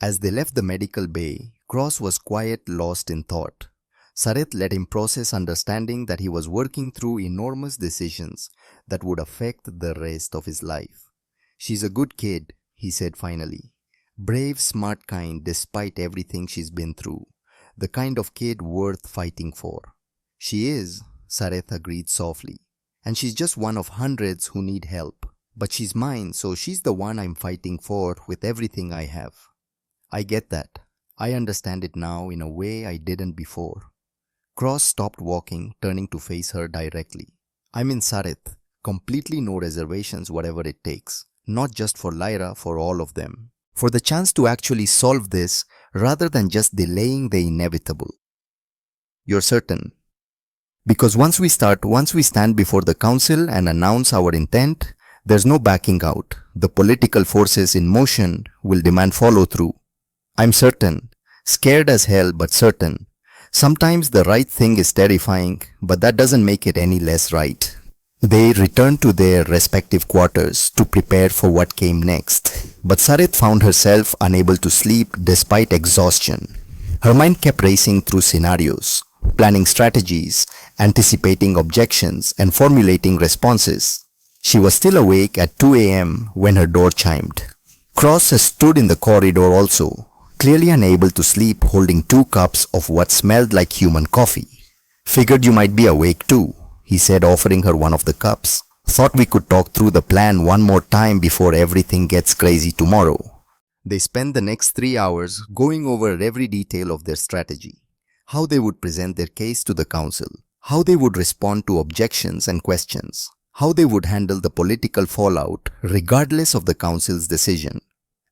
As they left the medical bay, Cross was quiet, lost in thought. Sareth let him process, understanding that he was working through enormous decisions that would affect the rest of his life. She's a good kid, he said finally. Brave, smart kind despite everything she's been through. The kind of kid worth fighting for. She is, Sareth agreed softly. And she's just one of hundreds who need help. But she's mine, so she's the one I'm fighting for with everything I have. I get that. I understand it now in a way I didn't before. Cross stopped walking, turning to face her directly. I'm in Sareth. Completely no reservations, whatever it takes. Not just for Lyra, for all of them. For the chance to actually solve this rather than just delaying the inevitable. You're certain? Because once we stand before the council and announce our intent, there's no backing out. The political forces in motion will demand follow-through. I'm certain. Scared as hell, but certain. Sometimes the right thing is terrifying, but that doesn't make it any less right. They returned to their respective quarters to prepare for what came next. But Sareth found herself unable to sleep despite exhaustion. Her mind kept racing through scenarios, planning strategies, anticipating objections, and formulating responses. She was still awake at 2 a.m. when her door chimed. Cross stood in the corridor also, clearly unable to sleep, holding 2 cups of what smelled like human coffee. Figured you might be awake too, he said, offering her one of the cups. Thought we could talk through the plan one more time before everything gets crazy tomorrow. They spent the next 3 hours going over every detail of their strategy. How they would present their case to the council. How they would respond to objections and questions. How they would handle the political fallout regardless of the council's decision.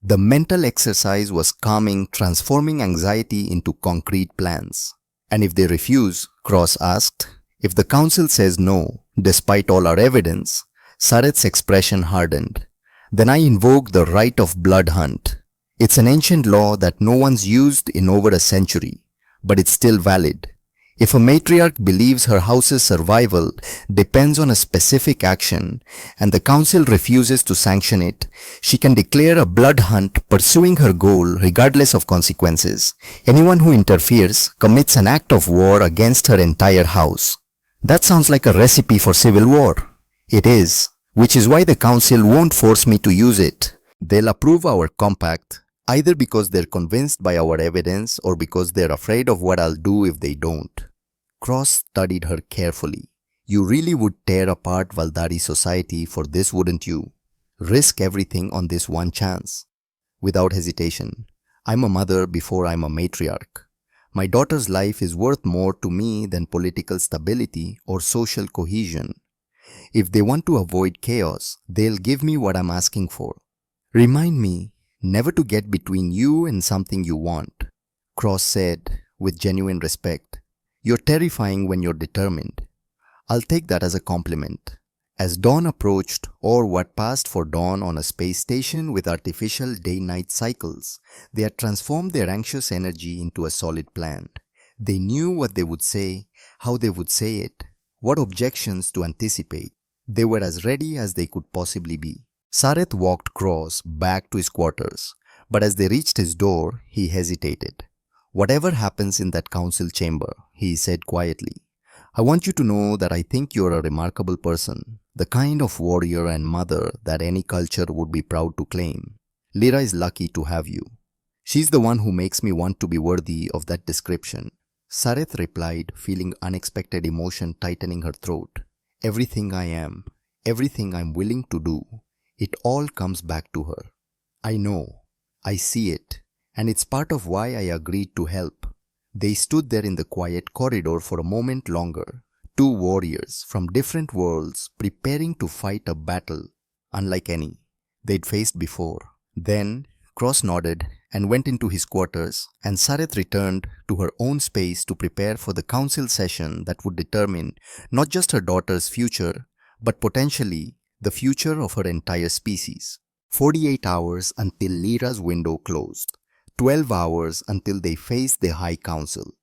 The mental exercise was calming, transforming anxiety into concrete plans. And if they refuse, Cross asked, if the council says no, despite all our evidence, Sareth's expression hardened. Then I invoke the right of blood hunt. It's an ancient law that no one's used in over a century, but it's still valid. If a matriarch believes her house's survival depends on a specific action and the council refuses to sanction it, she can declare a blood hunt pursuing her goal regardless of consequences. Anyone who interferes commits an act of war against her entire house. That sounds like a recipe for civil war. It is, which is why the council won't force me to use it. They'll approve our compact, either because they're convinced by our evidence or because they're afraid of what I'll do if they don't. Cross studied her carefully. You really would tear apart Valdari society for this, wouldn't you? Risk everything on this one chance. Without hesitation, I'm a mother before I'm a matriarch. My daughter's life is worth more to me than political stability or social cohesion. If they want to avoid chaos, they'll give me what I'm asking for. Remind me never to get between you and something you want, Cross said with genuine respect. You're terrifying when you're determined. I'll take that as a compliment. As dawn approached, or what passed for dawn on a space station with artificial day-night cycles, they had transformed their anxious energy into a solid plan. They knew what they would say, how they would say it, what objections to anticipate. They were as ready as they could possibly be. Sareth walked cross back to his quarters, but as they reached his door, he hesitated. "Whatever happens in that council chamber," he said quietly, "I want you to know that I think you're a remarkable person, the kind of warrior and mother that any culture would be proud to claim. Lyra is lucky to have you. She's the one who makes me want to be worthy of that description." Sareth replied, feeling unexpected emotion tightening her throat. "Everything I am, everything I'm willing to do, it all comes back to her. I know, I see it, and it's part of why I agreed to help." They stood there in the quiet corridor for a moment longer, two warriors from different worlds preparing to fight a battle unlike any they'd faced before. Then Cross nodded and went into his quarters, and Sareth returned to her own space to prepare for the council session that would determine not just her daughter's future, but potentially the future of her entire species. 48 hours until Lyra's window closed. 12 hours until they faced the High Council.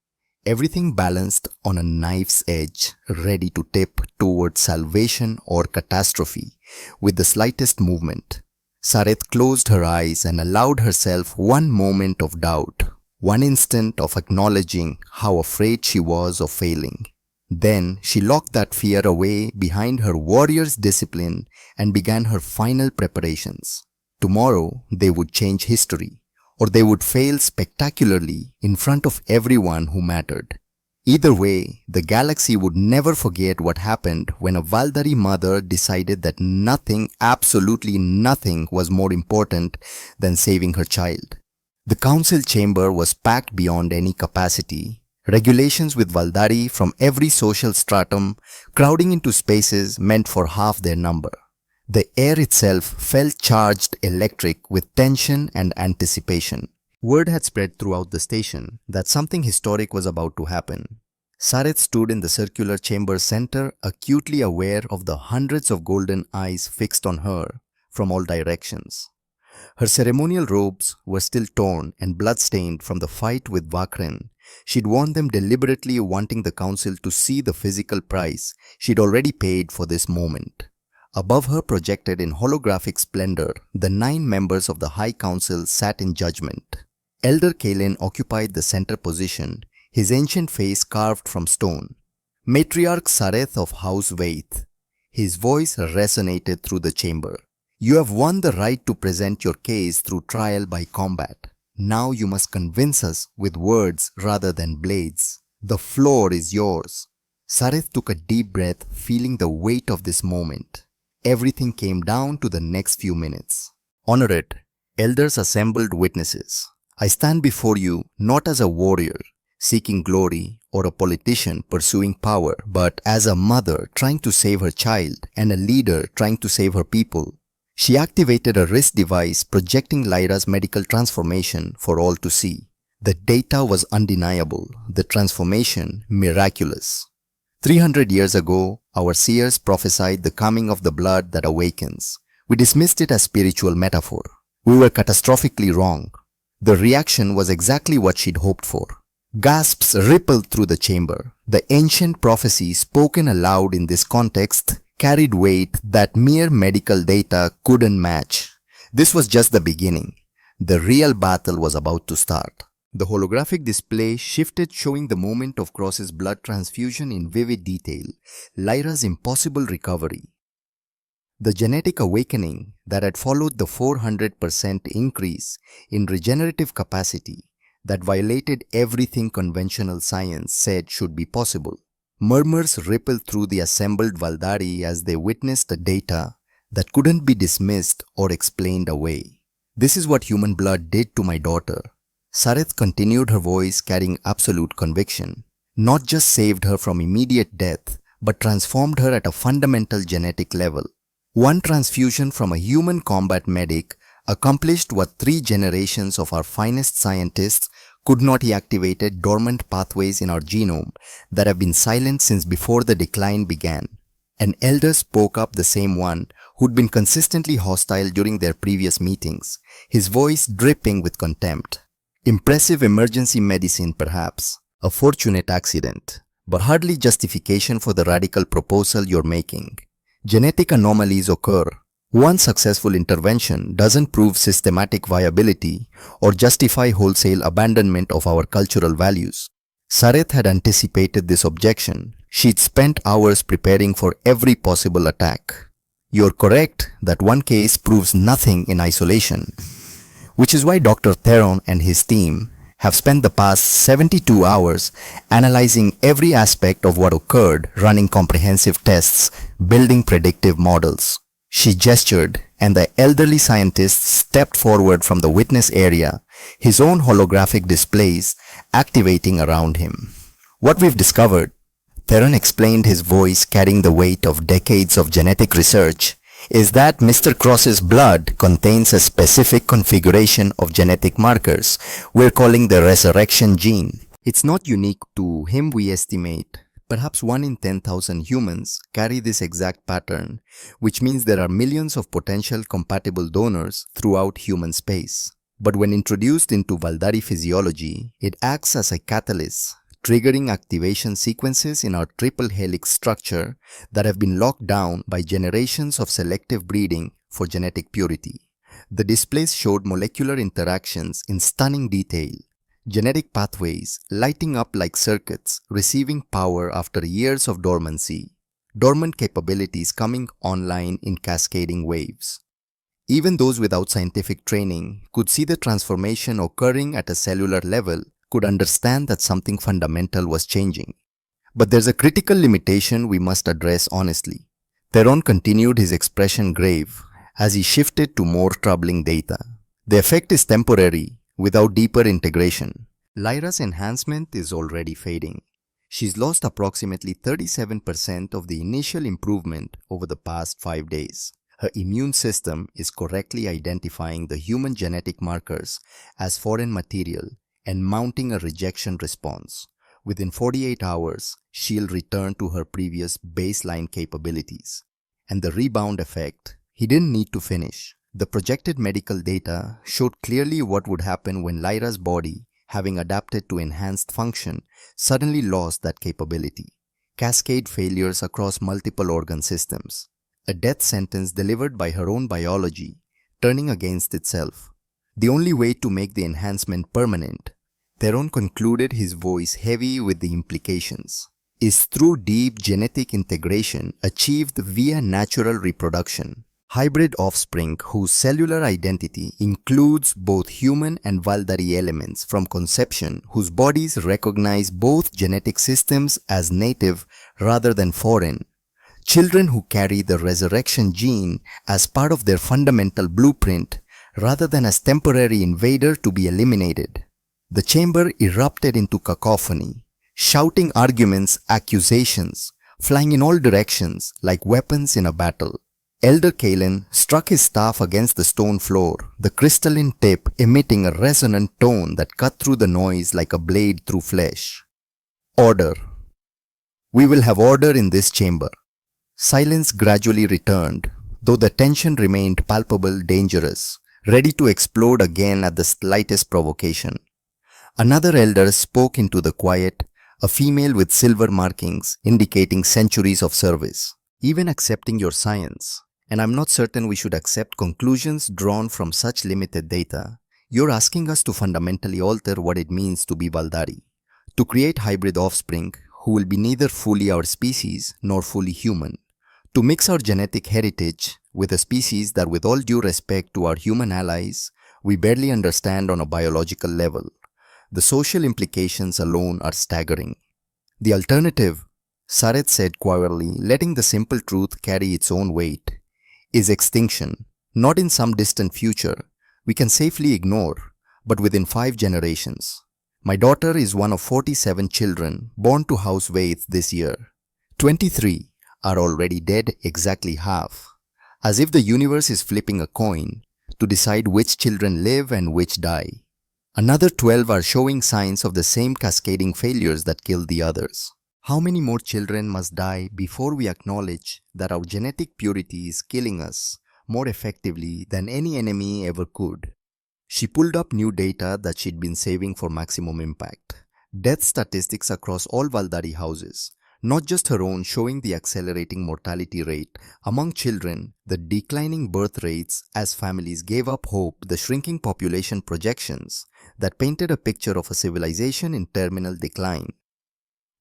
Everything balanced on a knife's edge, ready to tip towards salvation or catastrophe with the slightest movement. Sareth closed her eyes and allowed herself one moment of doubt, one instant of acknowledging how afraid she was of failing. Then she locked that fear away behind her warrior's discipline and began her final preparations. Tomorrow they would change history, or they would fail spectacularly in front of everyone who mattered. Either way, the galaxy would never forget what happened when a Valdari mother decided that nothing, absolutely nothing, was more important than saving her child. The council chamber was packed beyond any capacity. Regulations with Valdari from every social stratum crowding into spaces meant for half their number. The air itself felt charged electric with tension and anticipation. Word had spread throughout the station that something historic was about to happen. Sareth stood in the circular chamber center, acutely aware of the hundreds of golden eyes fixed on her from all directions. Her ceremonial robes were still torn and blood-stained from the fight with Vakren. She'd worn them deliberately, wanting the council to see the physical price she'd already paid for this moment. Above her, projected in holographic splendor, the 9 members of the High Council sat in judgment. Elder Kalen occupied the center position, his ancient face carved from stone. Matriarch Sareth of House Vaith. His voice resonated through the chamber. "You have won the right to present your case through trial by combat. Now you must convince us with words rather than blades. The floor is yours." Sareth took a deep breath, feeling the weight of this moment. Everything came down to the next few minutes. "Honored elders, assembled witnesses, I stand before you not as a warrior seeking glory or a politician pursuing power, but as a mother trying to save her child and a leader trying to save her people." She activated a wrist device projecting Lyra's medical transformation for all to see. The data was undeniable, the transformation miraculous. 300 years ago, our seers prophesied the coming of the blood that awakens. We dismissed it as spiritual metaphor. We were catastrophically wrong. The reaction was exactly what she'd hoped for. Gasps rippled through the chamber. The ancient prophecy spoken aloud in this context carried weight that mere medical data couldn't match. This was just the beginning. The real battle was about to start. The holographic display shifted, showing the moment of Cross's blood transfusion in vivid detail, Lyra's impossible recovery, the genetic awakening that had followed the 400% increase in regenerative capacity that violated everything conventional science said should be possible. Murmurs rippled through the assembled Valdari as they witnessed the data that couldn't be dismissed or explained away. "This is what human blood did to my daughter." Sareth continued, her voice carrying absolute conviction. "Not just saved her from immediate death, but transformed her at a fundamental genetic level. One transfusion from a human combat medic accomplished what 3 generations of our finest scientists could not. He activated dormant pathways in our genome that have been silent since before the decline began. An elder spoke up, the same one who'd been consistently hostile during their previous meetings, his voice dripping with contempt. Impressive emergency medicine, perhaps. A fortunate accident, but hardly justification for the radical proposal you're making. Genetic anomalies occur. One successful intervention doesn't prove systematic viability or justify wholesale abandonment of our cultural values. Sareth had anticipated this objection. She'd spent hours preparing for every possible attack. You're correct that one case proves nothing in isolation, which is why Dr. Theron and his team have spent the past 72 hours analyzing every aspect of what occurred, running comprehensive tests, building predictive models. She gestured, and the elderly scientist stepped forward from the witness area, his own holographic displays activating around him. What we've discovered, Theron explained, his voice carrying the weight of decades of genetic research, is that Mr. Cross's blood contains a specific configuration of genetic markers we're calling the resurrection gene. It's not unique to him, we estimate. Perhaps 1 in 10,000 humans carry this exact pattern, which means there are millions of potential compatible donors throughout human space. But when introduced into Valdari physiology, it acts as a catalyst, triggering activation sequences in our triple helix structure that have been locked down by generations of selective breeding for genetic purity. The displays showed molecular interactions in stunning detail. Genetic pathways lighting up like circuits, receiving power after years of dormancy. Dormant capabilities coming online in cascading waves. Even those without scientific training could see the transformation occurring at a cellular level, could understand that something fundamental was changing. But there's a critical limitation we must address honestly. Theron continued, his expression grave, as he shifted to more troubling data. The effect is temporary, without deeper integration. Lyra's enhancement is already fading. She's lost approximately 37% of the initial improvement over the past 5 days. Her immune system is correctly identifying the human genetic markers as foreign material and mounting a rejection response. Within 48 hours, she'll return to her previous baseline capabilities. And the rebound effect, he didn't need to finish. The projected medical data showed clearly what would happen when Lyra's body, having adapted to enhanced function, suddenly lost that capability. Cascade failures across multiple organ systems. A death sentence delivered by her own biology, turning against itself. The only way to make the enhancement permanent, Theron concluded, his voice heavy with the implications, is through deep genetic integration achieved via natural reproduction. Hybrid offspring whose cellular identity includes both human and Valdari elements from conception, whose bodies recognize both genetic systems as native rather than foreign. Children who carry the resurrection gene as part of their fundamental blueprint rather than as temporary invader to be eliminated. The chamber erupted into cacophony, shouting arguments, accusations, flying in all directions like weapons in a battle. Elder Kalen struck his staff against the stone floor, the crystalline tip emitting a resonant tone that cut through the noise like a blade through flesh. Order. We will have order in this chamber. Silence gradually returned, though the tension remained palpable, dangerous, ready to explode again at the slightest provocation. Another elder spoke into the quiet, a female with silver markings indicating centuries of service. Even accepting your science, and I'm not certain we should accept conclusions drawn from such limited data, you're asking us to fundamentally alter what it means to be Valdari, to create hybrid offspring who will be neither fully our species nor fully human, to mix our genetic heritage with a species that, with all due respect to our human allies, we barely understand on a biological level. The social implications alone are staggering. The alternative, Sareth said quietly, letting the simple truth carry its own weight, is extinction, not in some distant future we can safely ignore, but within 5 generations. My daughter is one of 47 children born to House Waith this year. 23 are already dead, exactly half, as if the universe is flipping a coin to decide which children live and which die. Another 12 are showing signs of the same cascading failures that killed the others. How many more children must die before we acknowledge that our genetic purity is killing us more effectively than any enemy ever could? She pulled up new data that she'd been saving for maximum impact. Death statistics across all Valdari houses, not just her own, showing the accelerating mortality rate among children, the declining birth rates as families gave up hope, the shrinking population projections that painted a picture of a civilization in terminal decline.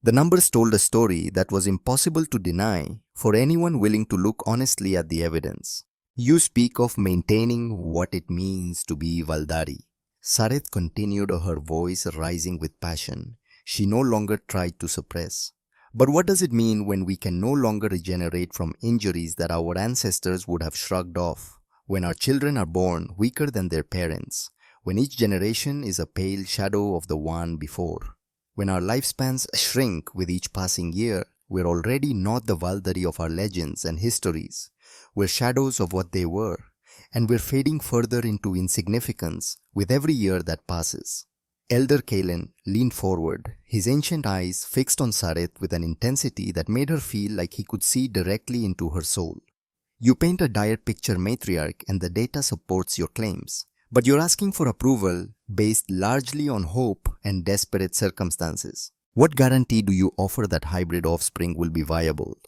The numbers told a story that was impossible to deny for anyone willing to look honestly at the evidence. You speak of maintaining what it means to be Valdari. Sareth continued, her voice rising with passion. She no longer tried to suppress. But what does it mean when we can no longer regenerate from injuries that our ancestors would have shrugged off? When our children are born weaker than their parents? When each generation is a pale shadow of the one before? When our lifespans shrink with each passing year, we're already not the Valdari of our legends and histories. We're shadows of what they were, and we're fading further into insignificance with every year that passes. Elder Kalen leaned forward, his ancient eyes fixed on Sareth with an intensity that made her feel like he could see directly into her soul. You paint a dire picture, matriarch, and the data supports your claims. But you're asking for approval based largely on hope and desperate circumstances. What guarantee do you offer that hybrid offspring will be viable?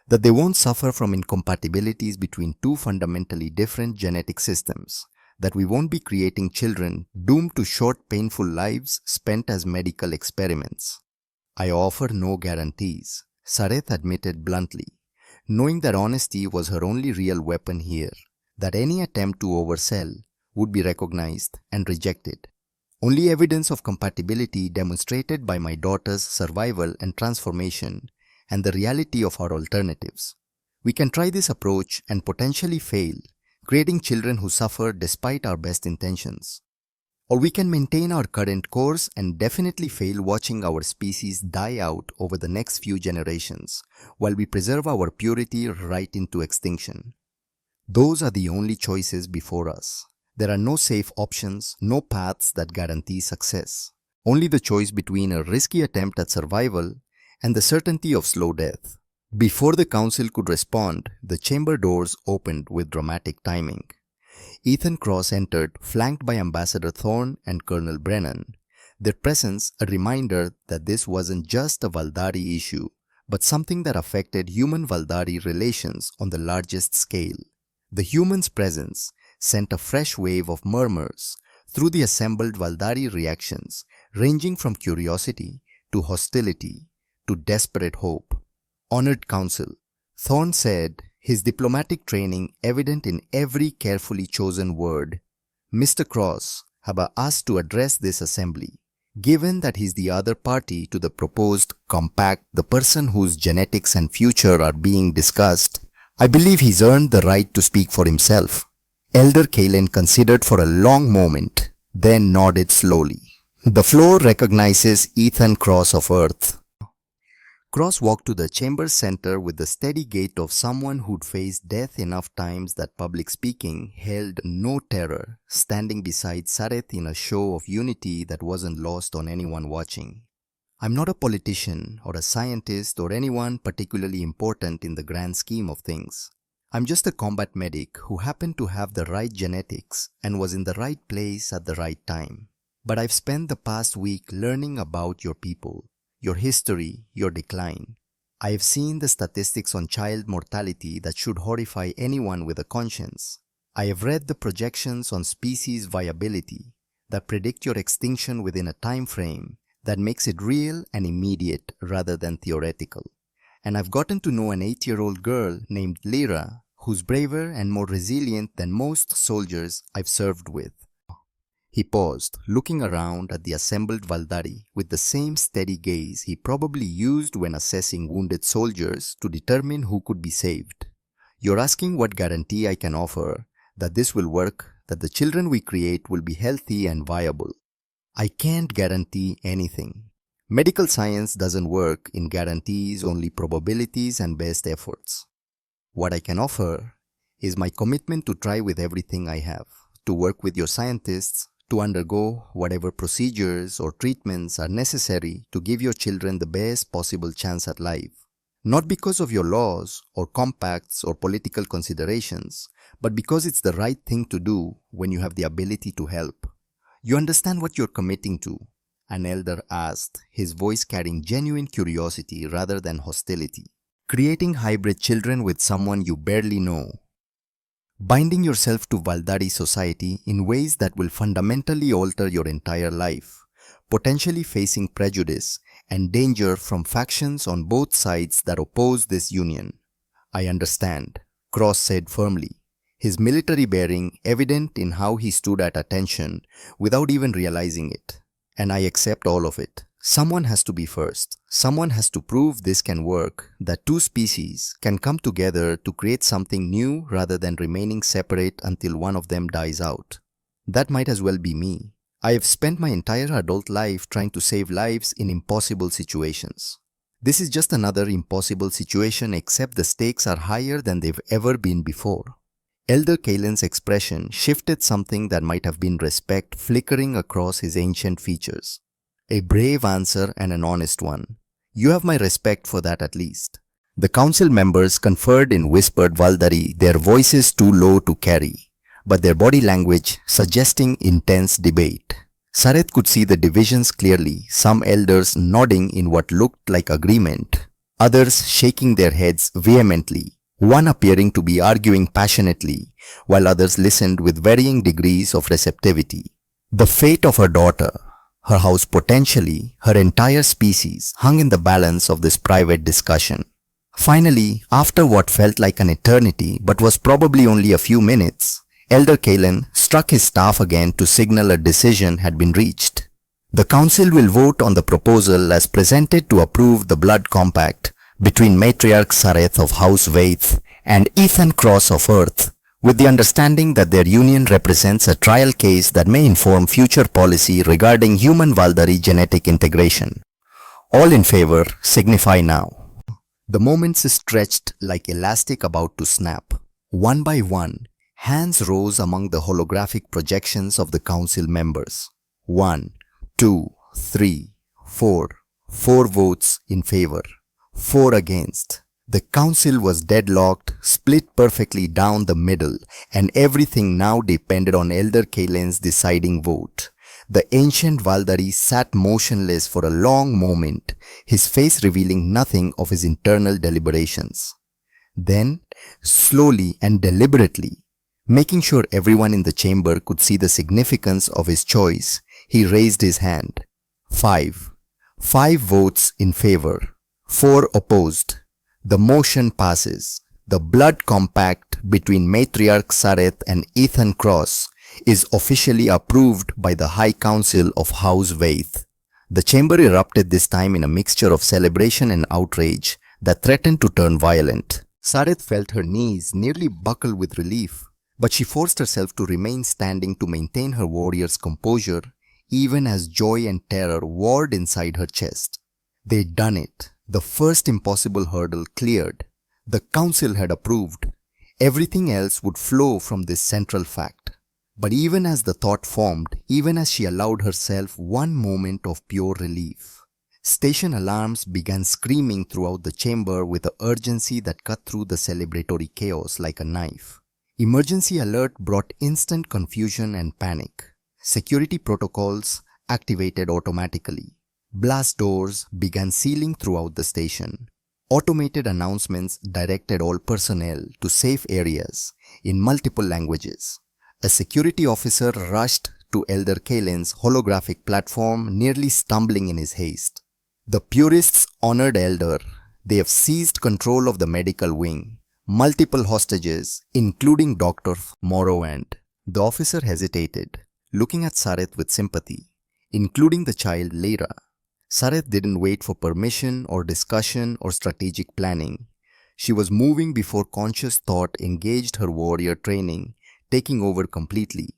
That they won't suffer from incompatibilities between two fundamentally different genetic systems? That we won't be creating children doomed to short, painful lives spent as medical experiments? I offer no guarantees, Sareth admitted bluntly, knowing that honesty was her only real weapon here, that any attempt to oversell would be recognized and rejected. Only evidence of compatibility demonstrated by my daughter's survival and transformation and the reality of our alternatives. We can try this approach and potentially fail, creating children who suffer despite our best intentions. Or we can maintain our current course and definitely fail, watching our species die out over the next few generations while we preserve our purity right into extinction. Those are the only choices before us. There are no safe options, no paths that guarantee success. Only the choice between a risky attempt at survival and the certainty of slow death. Before the council could respond, the chamber doors opened with dramatic timing. Ethan Cross entered, flanked by Ambassador Thorne and Colonel Brennan, their presence a reminder that this wasn't just a Valdari issue, but something that affected human-Valdari relations on the largest scale. The humans' presence sent a fresh wave of murmurs through the assembled Valdari, reactions ranging from curiosity to hostility to desperate hope. Honored Council, Thorne said, his diplomatic training evident in every carefully chosen word. Mr. Cross have asked to address this assembly. Given that he's the other party to the proposed compact, the person whose genetics and future are being discussed, I believe he's earned the right to speak for himself. Elder Kalen considered for a long moment, then nodded slowly. The floor recognizes Ethan Cross of Earth. Cross walked to the chamber's center with the steady gait of someone who'd faced death enough times that public speaking held no terror, standing beside Sareth in a show of unity that wasn't lost on anyone watching. I'm not a politician or a scientist or anyone particularly important in the grand scheme of things. I'm just a combat medic who happened to have the right genetics and was in the right place at the right time. But I've spent the past week learning about your people, your history, your decline. I have seen the statistics on child mortality that should horrify anyone with a conscience. I have read the projections on species viability that predict your extinction within a time frame that makes it real and immediate rather than theoretical. And I've gotten to know an 8-year-old girl named Lyra who's braver and more resilient than most soldiers I've served with. He paused, looking around at the assembled Valdari with the same steady gaze he probably used when assessing wounded soldiers to determine who could be saved. You're asking what guarantee I can offer that this will work, that the children we create will be healthy and viable. I can't guarantee anything. Medical science doesn't work in guarantees, only probabilities and best efforts. What I can offer is my commitment to try with everything I have, to work with your scientists, to undergo whatever procedures or treatments are necessary to give your children the best possible chance at life. Not because of your laws or compacts or political considerations, but because it's the right thing to do when you have the ability to help. You understand what you're committing to? An elder asked, his voice carrying genuine curiosity rather than hostility. Creating hybrid children with someone you barely know. Binding yourself to Valdari society in ways that will fundamentally alter your entire life, potentially facing prejudice and danger from factions on both sides that oppose this union. I understand, Cross said firmly, his military bearing evident in how he stood at attention without even realizing it. And I accept all of it. Someone has to be first. Someone has to prove this can work, that two species can come together to create something new rather than remaining separate until one of them dies out. That might as well be me. I have spent my entire adult life trying to save lives in impossible situations. This is just another impossible situation, except the stakes are higher than they've ever been before. Elder Kalen's expression shifted, something that might have been respect flickering across his ancient features. A brave answer and an honest one. You have my respect for that at least. The council members conferred in whispered Valdari, their voices too low to carry, but their body language suggesting intense debate. Sareth could see the divisions clearly, some elders nodding in what looked like agreement, others shaking their heads vehemently, one appearing to be arguing passionately, while others listened with varying degrees of receptivity. The fate of her daughter, her house, potentially her entire species, hung in the balance of this private discussion. Finally, after what felt like an eternity but was probably only a few minutes, Elder Kalen struck his staff again to signal a decision had been reached. The council will vote on the proposal as presented to approve the blood compact between Matriarch Sareth of House Vaith and Ethan Cross of Earth, with the understanding that their union represents a trial case that may inform future policy regarding human Valdari genetic integration. All in favor signify now. The moments stretched like elastic about to snap. One by one, hands rose among the holographic projections of the council members. 1, 2, 3, 4. 4 votes in favor. 4 against. The council was deadlocked, split perfectly down the middle, and everything now depended on Elder Kalen's deciding vote. The ancient Valdari sat motionless for a long moment, his face revealing nothing of his internal deliberations. Then, slowly and deliberately, making sure everyone in the chamber could see the significance of his choice, he raised his hand. 5. 5 votes in favor. 4 opposed. The motion passes. The blood compact between Matriarch Sareth and Ethan Cross is officially approved by the High Council of House Vaith. The chamber erupted this time in a mixture of celebration and outrage that threatened to turn violent. Sareth felt her knees nearly buckle with relief, but she forced herself to remain standing to maintain her warrior's composure, even as joy and terror warred inside her chest. They'd done it. The first impossible hurdle cleared. The council had approved. Everything else would flow from this central fact. But even as the thought formed, even as she allowed herself one moment of pure relief, station alarms began screaming throughout the chamber with an urgency that cut through the celebratory chaos like a knife. Emergency alert brought instant confusion and panic. Security protocols activated automatically. Blast doors began sealing throughout the station. Automated announcements directed all personnel to safe areas in multiple languages. A security officer rushed to Elder Kalen's holographic platform, nearly stumbling in his haste. The purists honored Elder. They have seized control of the medical wing. Multiple hostages, including Dr. Morrow, and the officer hesitated, looking at Sareth with sympathy, including the child Lyra. Sareth didn't wait for permission or discussion or strategic planning. She was moving before conscious thought engaged her warrior training, taking over completely.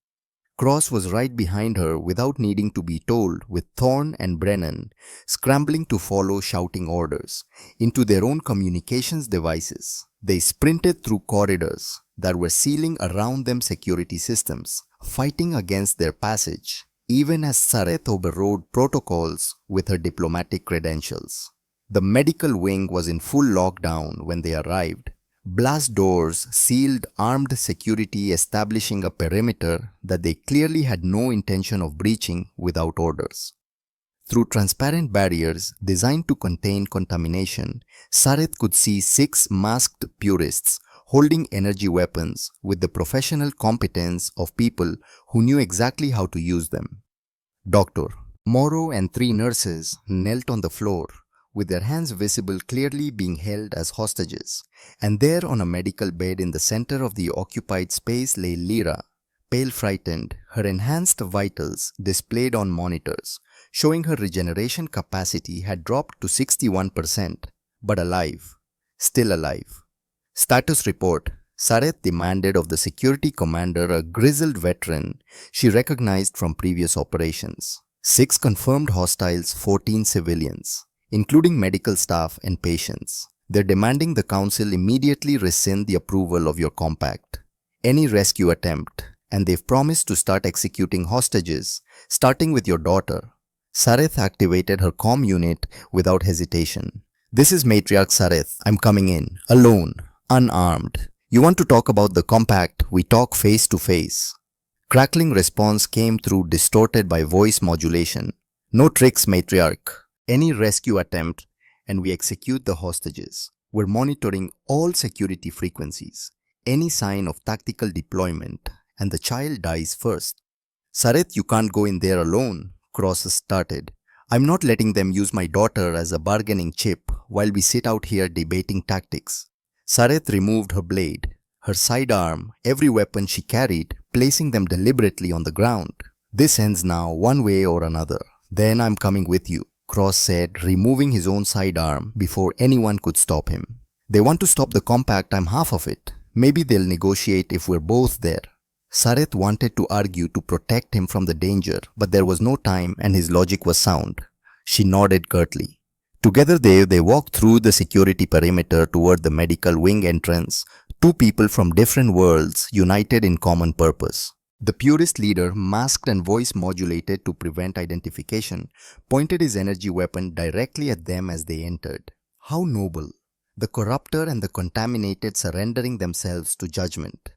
Cross was right behind her without needing to be told, with Thorne and Brennan scrambling to follow, shouting orders into their own communications devices. They sprinted through corridors that were sealing around them security systems, fighting against their passage, even as Sareth overrode protocols with her diplomatic credentials. The medical wing was in full lockdown when they arrived. Blast doors sealed armed security, establishing a perimeter that they clearly had no intention of breaching without orders. Through transparent barriers designed to contain contamination, Sareth could see 6 masked purists holding energy weapons with the professional competence of people who knew exactly how to use them. Dr. Morrow and 3 nurses knelt on the floor, with their hands visible clearly being held as hostages, and there on a medical bed in the center of the occupied space lay Lyra, pale frightened, her enhanced vitals displayed on monitors, showing her regeneration capacity had dropped to 61%, but alive, still alive. Status report, Sareth demanded of the security commander, a grizzled veteran she recognized from previous operations. 6 confirmed hostiles, 14 civilians, including medical staff and patients. They're demanding the council immediately rescind the approval of your compact, any rescue attempt, and they've promised to start executing hostages, starting with your daughter. Sareth activated her comm unit without hesitation. This is Matriarch Sareth. I'm coming in, alone, unarmed. You want to talk about the compact? We talk face to face. Crackling response came through, distorted by voice modulation. No tricks, Matriarch. Any rescue attempt and we execute the hostages. We're monitoring all security frequencies. Any sign of tactical deployment and the child dies first. Sareth, you can't go in there alone, Cross started. I'm not letting them use my daughter as a bargaining chip while we sit out here debating tactics. Sareth removed her blade, her sidearm, every weapon she carried, placing them deliberately on the ground. This ends now, one way or another. Then I'm coming with you, Cross said, removing his own sidearm before anyone could stop him. They want to stop the compact, I'm half of it. Maybe they'll negotiate if we're both there. Sareth wanted to argue to protect him from the danger, but there was no time and his logic was sound. She nodded curtly. Together they walked through the security perimeter toward the medical wing entrance, 2 people from different worlds united in common purpose. The purist leader, masked and voice modulated to prevent identification, pointed his energy weapon directly at them as they entered. How noble! The corrupter and the contaminated surrendering themselves to judgment.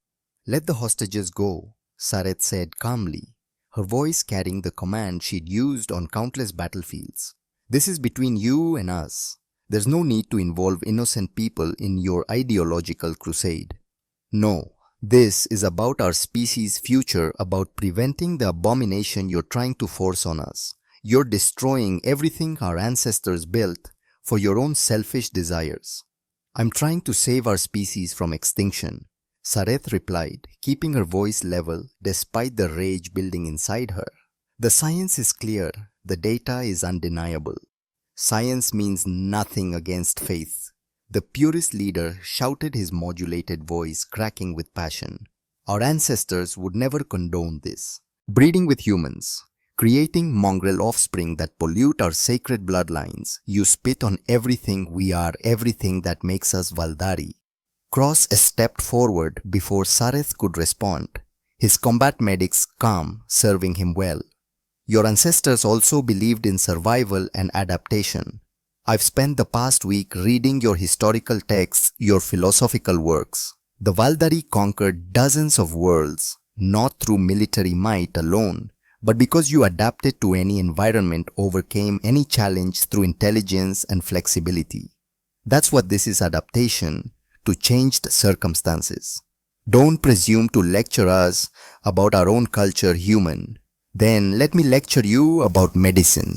Let the hostages go, Sareth said calmly, her voice carrying the command she'd used on countless battlefields. This is between you and us. There's no need to involve innocent people in your ideological crusade. No. This is about our species' future, about preventing the abomination you're trying to force on us. You're destroying everything our ancestors built for your own selfish desires. I'm trying to save our species from extinction, Sareth replied, keeping her voice level despite the rage building inside her. The science is clear, the data is undeniable. Science means nothing against faith. The purist leader shouted, his modulated voice cracking with passion. Our ancestors would never condone this. Breeding with humans, creating mongrel offspring that pollute our sacred bloodlines. You spit on everything we are, everything that makes us Valdari. Cross stepped forward before Sareth could respond, his combat medics calm, serving him well. Your ancestors also believed in survival and adaptation. I've spent the past week reading your historical texts, your philosophical works. The Valdari conquered dozens of worlds, not through military might alone, but because you adapted to any environment, overcame any challenge through intelligence and flexibility. That's what this is, adaptation to changed circumstances. Don't presume to lecture us about our own culture, human. Then let me lecture you about medicine.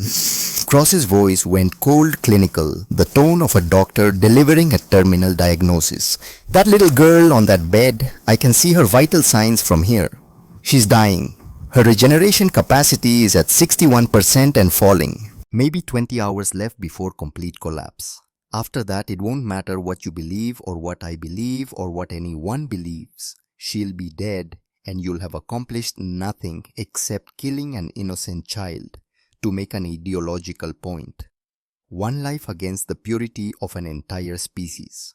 Cross's voice went cold, clinical, the tone of a doctor delivering a terminal diagnosis. That little girl on that bed, I can see her vital signs from here. She's dying. Her regeneration capacity is at 61% and falling. Maybe 20 hours left before complete collapse. After that, it won't matter what you believe or what I believe or what anyone believes. She'll be dead and you'll have accomplished nothing except killing an innocent child to make an ideological point. One life against the purity of an entire species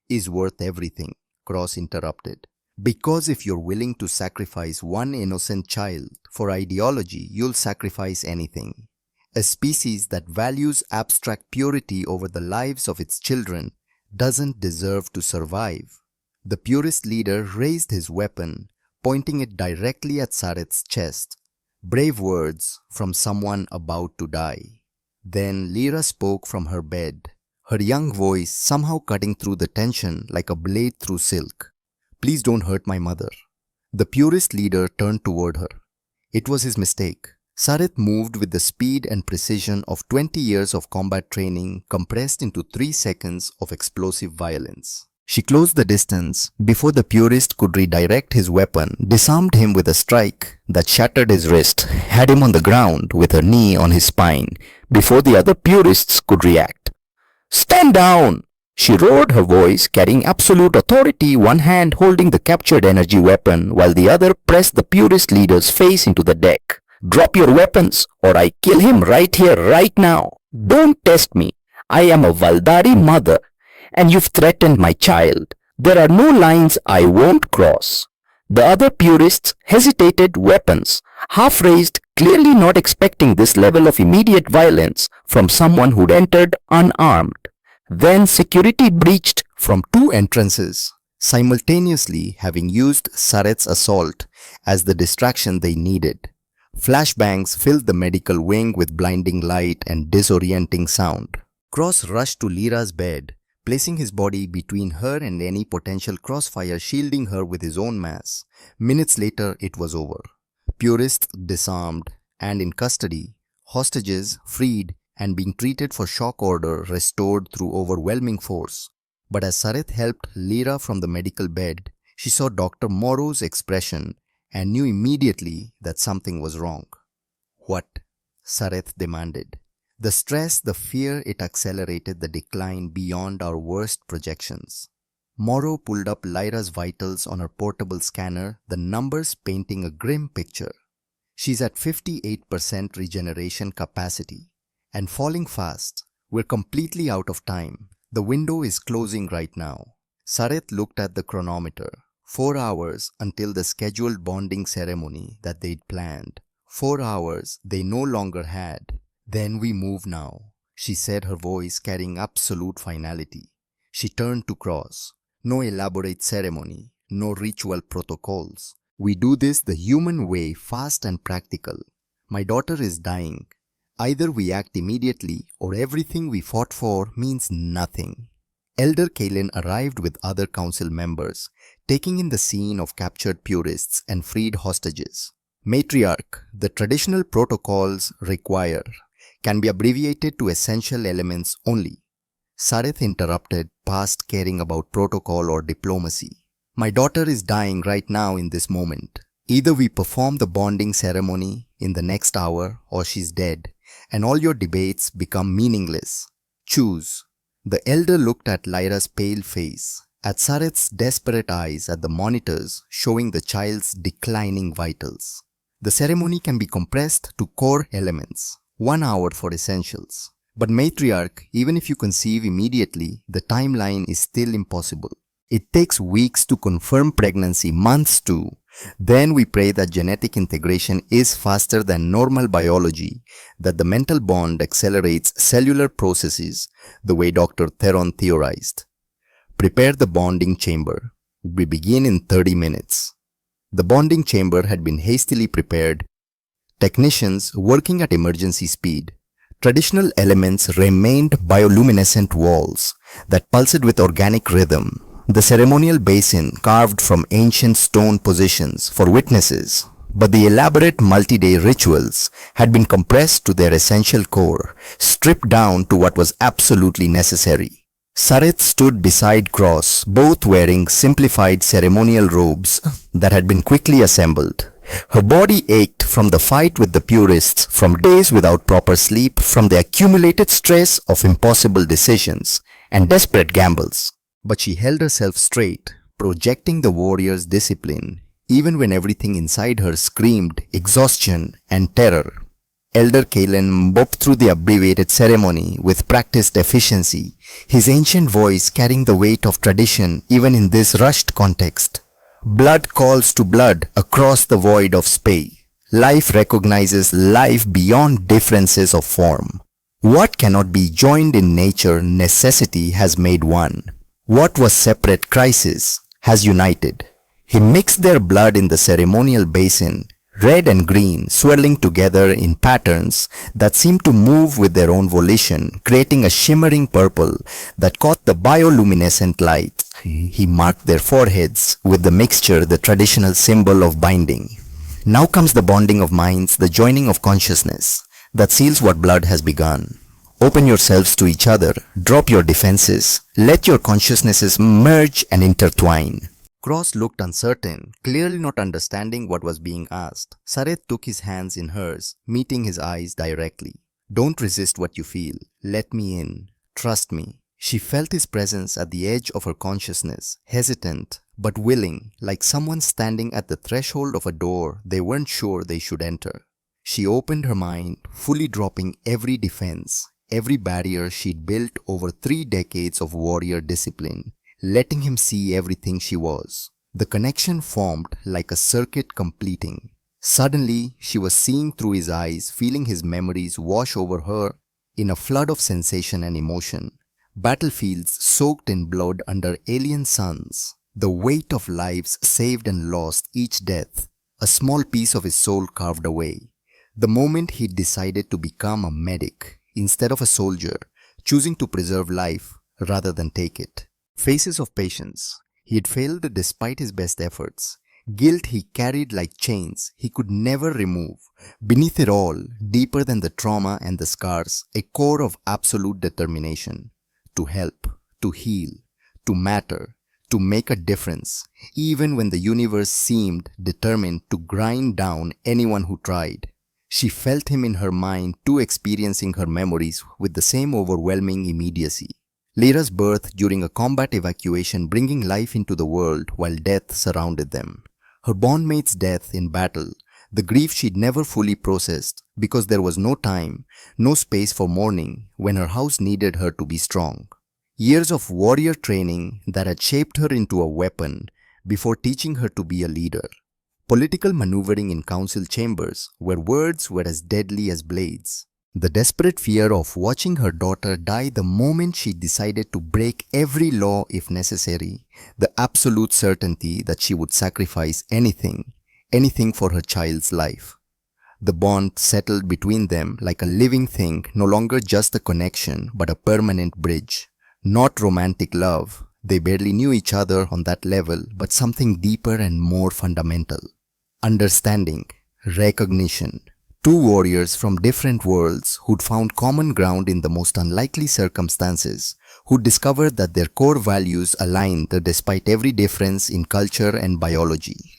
is worth everything, Cross interrupted. Because if you're willing to sacrifice one innocent child for ideology, you'll sacrifice anything. A species that values abstract purity over the lives of its children doesn't deserve to survive. The purist leader raised his weapon, pointing it directly at Sareth's chest. Brave words from someone about to die. Then Lyra spoke from her bed, her young voice somehow cutting through the tension like a blade through silk. Please don't hurt my mother. The purist leader turned toward her. It was his mistake. Sareth moved with the speed and precision of 20 years of combat training compressed into 3 seconds of explosive violence. She closed the distance before the purist could redirect his weapon, disarmed him with a strike that shattered his wrist, had him on the ground with her knee on his spine before the other purists could react. "Stand down!" she roared, her voice carrying absolute authority, one hand holding the captured energy weapon while the other pressed the purist leader's face into the deck. "Drop your weapons or I kill him right here, right now. Don't test me. I am a Valdari mother and you've threatened my child. There are no lines I won't cross." The other purists hesitated, weapons half raised, clearly not expecting this level of immediate violence from someone who'd entered unarmed. Then security breached from 2 entrances, simultaneously having used Sareth's assault as the distraction they needed. Flashbangs filled the medical wing with blinding light and disorienting sound. Cross rushed to Lyra's bed, placing his body between her and any potential crossfire, shielding her with his own mass. Minutes later, it was over. Purists disarmed and in custody, hostages freed and being treated for shock order restored through overwhelming force. But as Sareth helped Lyra from the medical bed, she saw Dr. Morrow's expression and knew immediately that something was wrong. "What?" Sareth demanded. The stress, the fear, it accelerated the decline beyond our worst projections. Morrow pulled up Lyra's vitals on her portable scanner, the numbers painting a grim picture. She's at 58% regeneration capacity and falling fast. We're completely out of time. The window is closing right now. Sareth looked at the chronometer. 4 hours until the scheduled bonding ceremony that they'd planned. 4 hours they no longer had. "Then we move now," she said, her voice carrying absolute finality. She turned to Cross. "No elaborate ceremony, no ritual protocols. We do this the human way, fast and practical. My daughter is dying. Either we act immediately or everything we fought for means nothing." Elder Kalen arrived with other council members, taking in the scene of captured purists and freed hostages. "Matriarch, the traditional protocols require can be abbreviated to essential elements only." Sareth interrupted, past caring about protocol or diplomacy. "My daughter is dying right now in this moment. Either we perform the bonding ceremony in the next hour or she's dead, and all your debates become meaningless. Choose." The elder looked at Lyra's pale face, at Sareth's desperate eyes, at the monitors showing the child's declining vitals. "The ceremony can be compressed to core elements. 1 hour for essentials. But matriarch, even if you conceive immediately, the timeline is still impossible. It takes weeks to confirm pregnancy, months too. Then we pray that genetic integration is faster than normal biology, that the mental bond accelerates cellular processes the way Dr. Theron theorized. Prepare the bonding chamber. We begin in 30 minutes. The bonding chamber had been hastily prepared. Technicians working at emergency speed. Traditional elements remained bioluminescent walls that pulsed with organic rhythm. The ceremonial basin carved from ancient stone positions for witnesses, but the elaborate multi-day rituals had been compressed to their essential core, stripped down to what was absolutely necessary. Sareth stood beside Cross, both wearing simplified ceremonial robes that had been quickly assembled. Her body ached from the fight with the purists, from days without proper sleep, from the accumulated stress of impossible decisions and desperate gambles. But she held herself straight, projecting the warrior's discipline even when everything inside her screamed exhaustion and terror. Elder Kalen mopped through the abbreviated ceremony with practiced efficiency, his ancient voice carrying the weight of tradition even in this rushed context. Blood calls to blood across the void of space. Life recognizes life beyond differences of form. What cannot be joined in nature, necessity has made one. What was separate, crisis has united. He mixed their blood in the ceremonial basin, red and green swirling together in patterns that seemed to move with their own volition, creating a shimmering purple that caught the bioluminescent light. He marked their foreheads with the mixture, the traditional symbol of binding. Now comes the bonding of minds, the joining of consciousness that seals what blood has begun. Open yourselves to each other, drop your defenses, let your consciousnesses merge and intertwine. Cross looked uncertain, clearly not understanding what was being asked. Sareth took his hands in hers, meeting his eyes directly. Don't resist what you feel. Let me in. Trust me. She felt his presence at the edge of her consciousness, hesitant but willing, like someone standing at the threshold of a door they weren't sure they should enter. She opened her mind, fully dropping every defense, every barrier she'd built over 3 decades of warrior discipline, letting him see everything she was. The connection formed like a circuit completing. Suddenly, she was seeing through his eyes, feeling his memories wash over her in a flood of sensation and emotion. Battlefields soaked in blood under alien suns. The weight of lives saved and lost, each death, a small piece of his soul carved away. The moment he decided to become a medic instead of a soldier, choosing to preserve life rather than take it. Faces of patience. He had failed despite his best efforts. Guilt he carried like chains he could never remove. Beneath it all, deeper than the trauma and the scars, a core of absolute determination. To help, to heal, to matter, to make a difference, even when the universe seemed determined to grind down anyone who tried. She felt him in her mind too, experiencing her memories with the same overwhelming immediacy. Lyra's birth during a combat evacuation, bringing life into the world while death surrounded them. Her bondmate's death in battle, the grief she'd never fully processed because there was no time, no space for mourning when her house needed her to be strong. Years of warrior training that had shaped her into a weapon before teaching her to be a leader. Political maneuvering in council chambers where words were as deadly as blades. The desperate fear of watching her daughter die the moment she decided to break every law if necessary. The absolute certainty that she would sacrifice anything for her child's life. The bond settled between them like a living thing, no longer just a connection but a permanent bridge. Not romantic love, they barely knew each other on that level, but something deeper and more fundamental. Understanding, recognition. Two warriors from different worlds who'd found common ground in the most unlikely circumstances, who discovered that their core values aligned despite every difference in culture and biology.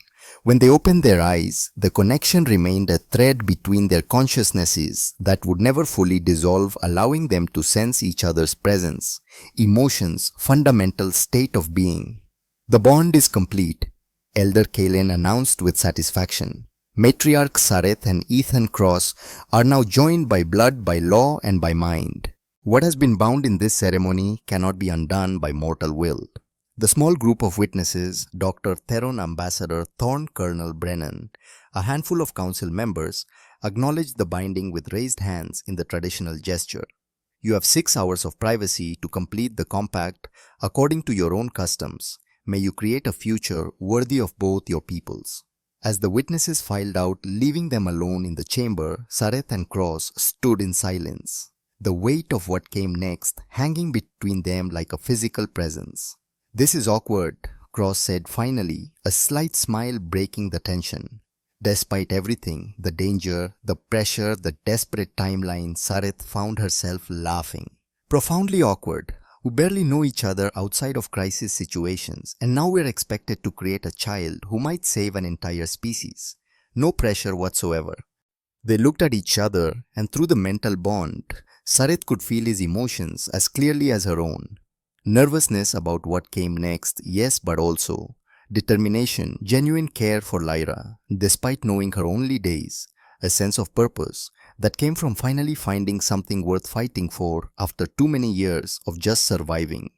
When they opened their eyes, the connection remained a thread between their consciousnesses that would never fully dissolve, allowing them to sense each other's presence, emotions, fundamental state of being. The bond is complete, Elder Kalen announced with satisfaction. Matriarch Sareth and Ethan Cross are now joined by blood, by law, and by mind. What has been bound in this ceremony cannot be undone by mortal will. The small group of witnesses, Dr. Theron Ambassador Thorn Colonel Brennan, a handful of council members, acknowledged the binding with raised hands in the traditional gesture. You have 6 hours of privacy to complete the compact according to your own customs. May you create a future worthy of both your peoples. As the witnesses filed out, leaving them alone in the chamber, Sareth and Cross stood in silence, the weight of what came next hanging between them like a physical presence. "This is awkward," Cross said finally, a slight smile breaking the tension. Despite everything, the danger, the pressure, the desperate timeline, Sareth found herself laughing. "Profoundly awkward. We barely know each other outside of crisis situations, and now we're expected to create a child who might save an entire species. No pressure whatsoever." They looked at each other, and through the mental bond, Sareth could feel his emotions as clearly as her own. Nervousness about what came next, yes, but also determination, genuine care for Lyra, despite knowing her only days, a sense of purpose that came from finally finding something worth fighting for after too many years of just surviving.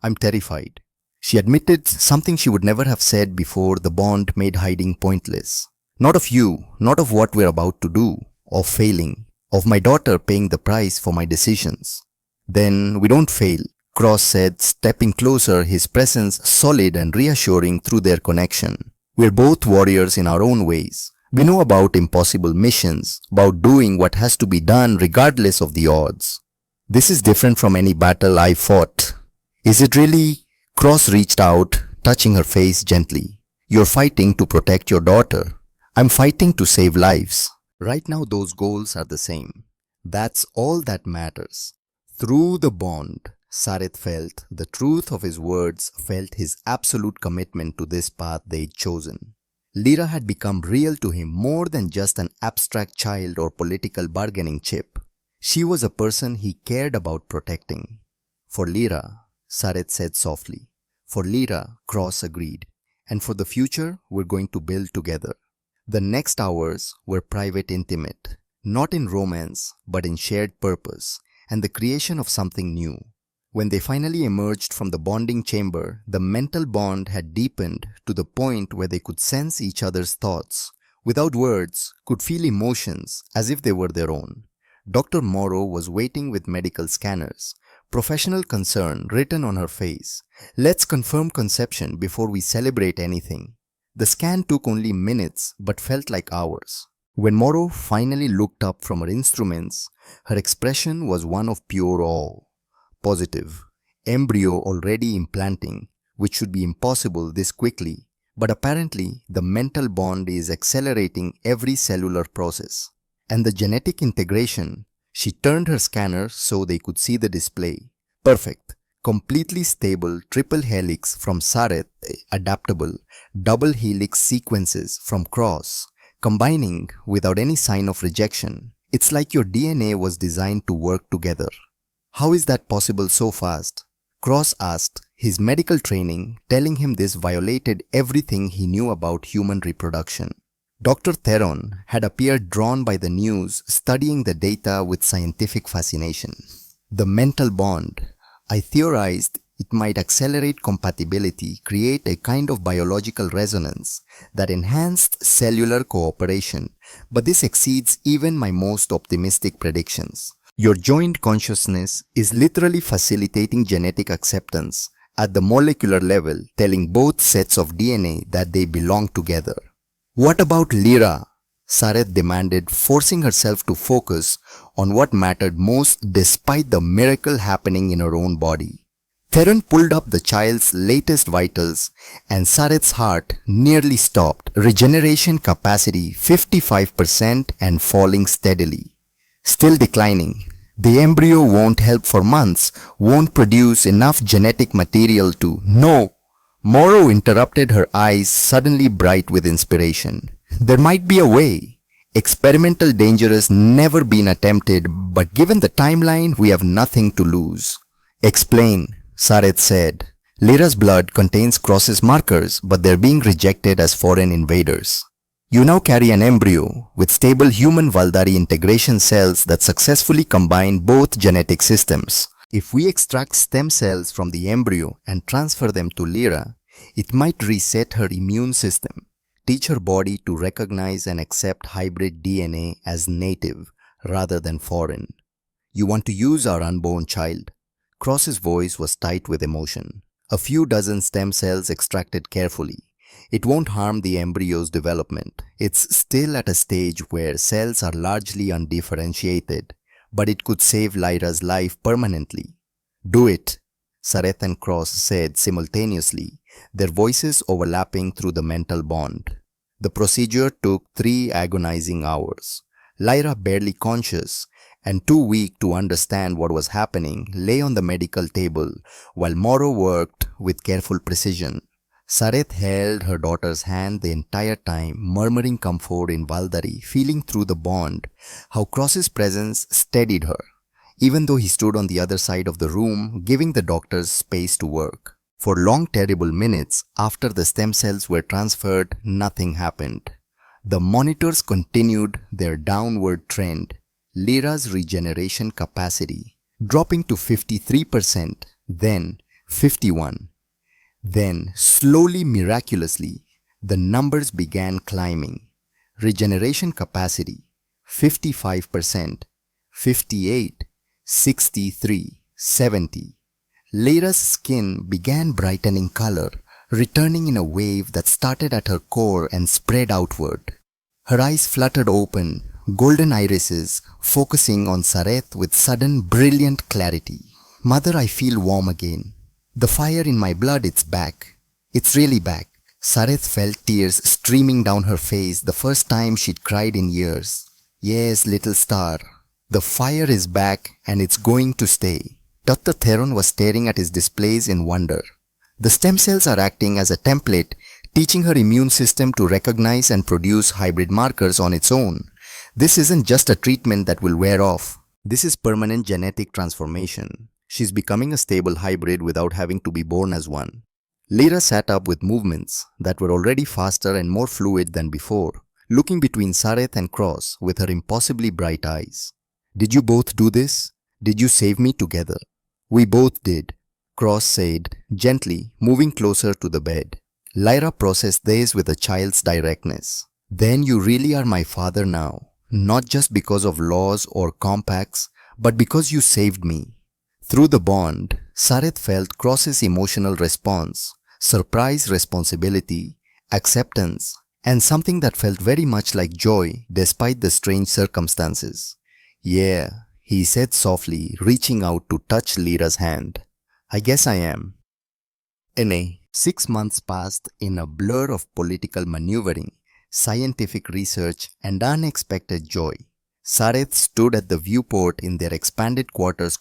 I'm terrified. She admitted something she would never have said before the bond made hiding pointless. Not of you, not of what we're about to do, of failing, of my daughter paying the price for my decisions. Then we don't fail, Cross said, stepping closer, his presence solid and reassuring through their connection. We're both warriors in our own ways. We know about impossible missions, about doing what has to be done regardless of the odds. This is different from any battle I fought. Is it really? Cross reached out, touching her face gently. You're fighting to protect your daughter. I'm fighting to save lives. Right now those goals are the same. That's all that matters. Through the bond, Sareth felt the truth of his words, felt his absolute commitment to this path they'd chosen. Lyra had become real to him more than just an abstract child or political bargaining chip. She was a person he cared about protecting. For Lyra, Sareth said softly. For Lyra, Cross agreed. And for the future, we're going to build together. The next hours were private, intimate, not in romance, but in shared purpose and the creation of something new. When they finally emerged from the bonding chamber, the mental bond had deepened to the point where they could sense each other's thoughts, without words, could feel emotions as if they were their own. Dr. Morrow was waiting with medical scanners, professional concern written on her face. Let's confirm conception before we celebrate anything. The scan took only minutes but felt like hours. When Morrow finally looked up from her instruments, her expression was one of pure awe. Positive. Embryo already implanting, which should be impossible this quickly, but apparently the mental bond is accelerating every cellular process. And the genetic integration, she turned her scanner so they could see the display. Perfect. Completely stable triple helix from Sareth, adaptable double helix sequences from Cross, combining without any sign of rejection. It's like your DNA was designed to work together. How is that possible so fast? Cross asked, his medical training telling him this violated everything he knew about human reproduction. Dr. Theron had appeared drawn by the news, studying the data with scientific fascination. The mental bond. I theorized it might accelerate compatibility, create a kind of biological resonance that enhanced cellular cooperation, but this exceeds even my most optimistic predictions. Your joint consciousness is literally facilitating genetic acceptance at the molecular level, telling both sets of DNA that they belong together. What about Lyra? Sareth demanded, forcing herself to focus on what mattered most despite the miracle happening in her own body. Theron pulled up the child's latest vitals and Sareth's heart nearly stopped. Regeneration capacity 55% and falling steadily. Still declining. The embryo won't help for months, won't produce enough genetic material to... No! Morrow interrupted, her eyes suddenly bright with inspiration. There might be a way. Experimental dangerous never been attempted, but given the timeline, we have nothing to lose. Explain, Sareth said. Lyra's blood contains Cross's markers, but they're being rejected as foreign invaders. You now carry an embryo with stable human Valdari integration cells that successfully combine both genetic systems. If we extract stem cells from the embryo and transfer them to Lyra, it might reset her immune system, teach her body to recognize and accept hybrid DNA as native rather than foreign. You want to use our unborn child? Cross's voice was tight with emotion. A few dozen stem cells extracted carefully. It won't harm the embryo's development. It's still at a stage where cells are largely undifferentiated, but it could save Lyra's life permanently. Do it, Sareth and Cross said simultaneously, their voices overlapping through the mental bond. The procedure took 3 agonizing hours. Lyra, barely conscious and too weak to understand what was happening, lay on the medical table while Morrow worked with careful precision. Sareth held her daughter's hand the entire time, murmuring comfort in Valdari, feeling through the bond how Cross's presence steadied her, even though he stood on the other side of the room, giving the doctors space to work. For long terrible minutes after the stem cells were transferred, nothing happened. The monitors continued their downward trend. Lyra's regeneration capacity dropping to 53%, then 51. Then, slowly, miraculously, the numbers began climbing. Regeneration capacity 55%, 58, 63, 70. Lyra's skin began brightening color, returning in a wave that started at her core and spread outward. Her eyes fluttered open, golden irises focusing on Sareth with sudden brilliant clarity. Mother, I feel warm again. The fire in my blood, it's back. It's really back. Sareth felt tears streaming down her face, the first time she'd cried in years. Yes, little star. The fire is back and it's going to stay. Dr. Theron was staring at his displays in wonder. The stem cells are acting as a template, teaching her immune system to recognize and produce hybrid markers on its own. This isn't just a treatment that will wear off. This is permanent genetic transformation. She's becoming a stable hybrid without having to be born as one. Lyra sat up with movements that were already faster and more fluid than before, looking between Sareth and Cross with her impossibly bright eyes. Did you both do this? Did you save me together? We both did, Cross said, gently, moving closer to the bed. Lyra processed this with a child's directness. Then you really are my father now, not just because of laws or compacts, but because you saved me. Through the bond, Sareth felt Cross's emotional response, surprise, responsibility, acceptance, and something that felt very much like joy despite the strange circumstances. Yeah, he said softly, reaching out to touch Lyra's hand. I guess I am. 6 months passed in a blur of political maneuvering, scientific research, and unexpected joy. Sareth stood at the viewport in their expanded quarters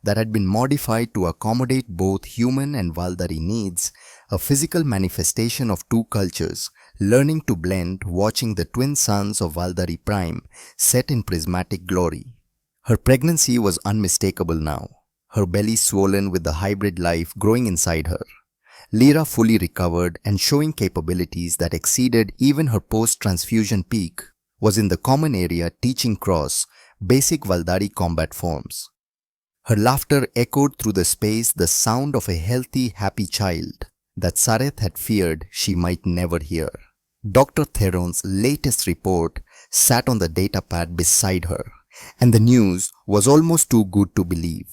that had been modified to accommodate both human and Valdari needs, a physical manifestation of two cultures, learning to blend, watching the twin suns of Valdari Prime set in prismatic glory. Her pregnancy was unmistakable now, her belly swollen with the hybrid life growing inside her. Lyra fully recovered and showing capabilities that exceeded even her post-transfusion peak, was in the common area teaching Cross basic Valdari combat forms. Her laughter echoed through the space, the sound of a healthy, happy child that Sareth had feared she might never hear. Dr. Theron's latest report sat on the datapad beside her, and the news was almost too good to believe.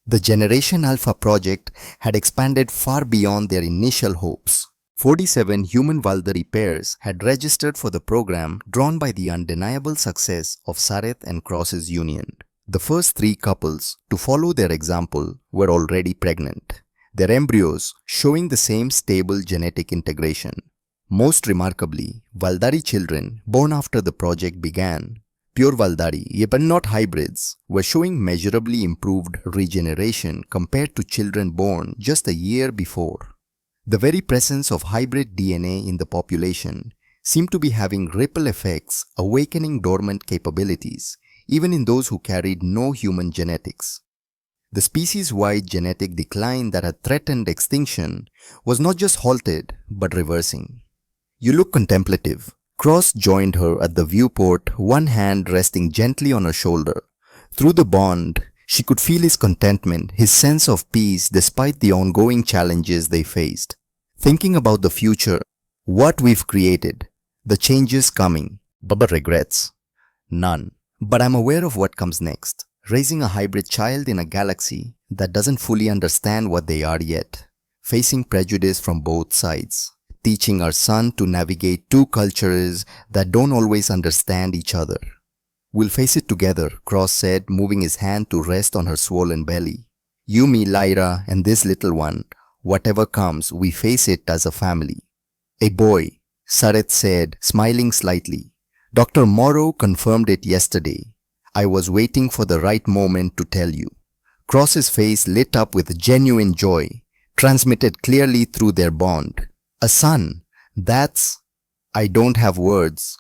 The Generation Alpha project had expanded far beyond their initial hopes. 47 human Valdari pairs had registered for the program, drawn by the undeniable success of Sareth and Cross's union. The first 3 couples to follow their example were already pregnant, their embryos showing the same stable genetic integration. Most remarkably, Valdari children born after the project began, pure Valdari, but not hybrids, were showing measurably improved regeneration compared to children born just a year before. The very presence of hybrid DNA in the population seemed to be having ripple effects, awakening dormant capabilities, even in those who carried no human genetics. The species-wide genetic decline that had threatened extinction was not just halted, but reversing. You look contemplative. Cross joined her at the viewport, one hand resting gently on her shoulder. Through the bond, she could feel his contentment, his sense of peace despite the ongoing challenges they faced. Thinking about the future, what we've created, the changes coming, but regrets? None. But I'm aware of what comes next. Raising a hybrid child in a galaxy that doesn't fully understand what they are yet. Facing prejudice from both sides. Teaching our son to navigate two cultures that don't always understand each other. We'll face it together, Cross said, moving his hand to rest on her swollen belly. You, me, Lyra, and this little one, whatever comes, we face it as a family. A boy, Sareth said, smiling slightly. Dr. Morrow confirmed it yesterday. I was waiting for the right moment to tell you. Cross's face lit up with genuine joy, transmitted clearly through their bond. A son, that's... I don't have words.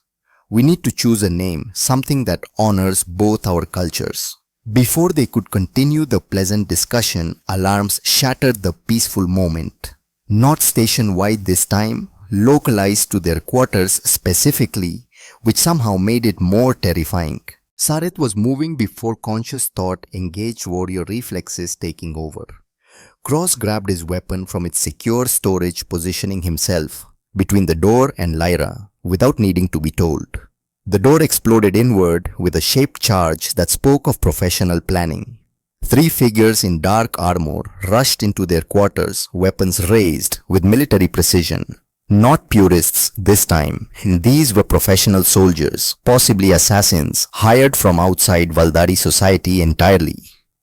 We need to choose a name, something that honors both our cultures. Before they could continue the pleasant discussion, alarms shattered the peaceful moment. Not station-wide this time, localized to their quarters specifically, which somehow made it more terrifying. Sareth was moving before conscious thought engaged warrior reflexes taking over. Cross grabbed his weapon from its secure storage, positioning himself between the door and Lyra without needing to be told. The door exploded inward with a shaped charge that spoke of professional planning. 3 figures in dark armor rushed into their quarters, weapons raised with military precision. Not purists this time. These were professional soldiers, possibly assassins, hired from outside Valdari society entirely.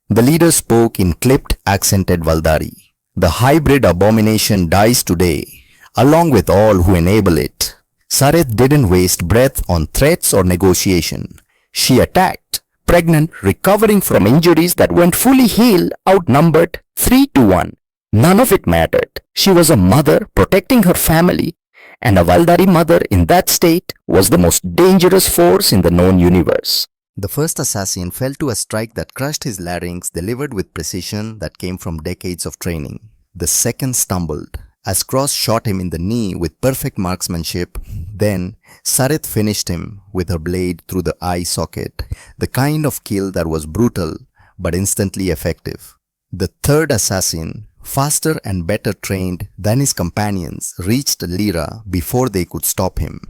The leader spoke in clipped, accented Valdari. The hybrid abomination dies today, along with all who enable it. Sareth didn't waste breath on threats or negotiation. She attacked, pregnant, recovering from injuries that went fully healed, outnumbered 3-1. None of it mattered. She was a mother protecting her family, and a Valdari mother in that state was the most dangerous force in the known universe. The first assassin fell to a strike that crushed his larynx, delivered with precision that came from decades of training. The second stumbled, as Cross shot him in the knee with perfect marksmanship. Then, Sareth finished him with her blade through the eye socket, the kind of kill that was brutal but instantly effective. The third assassin, faster and better trained than his companions, reached Lyra before they could stop him.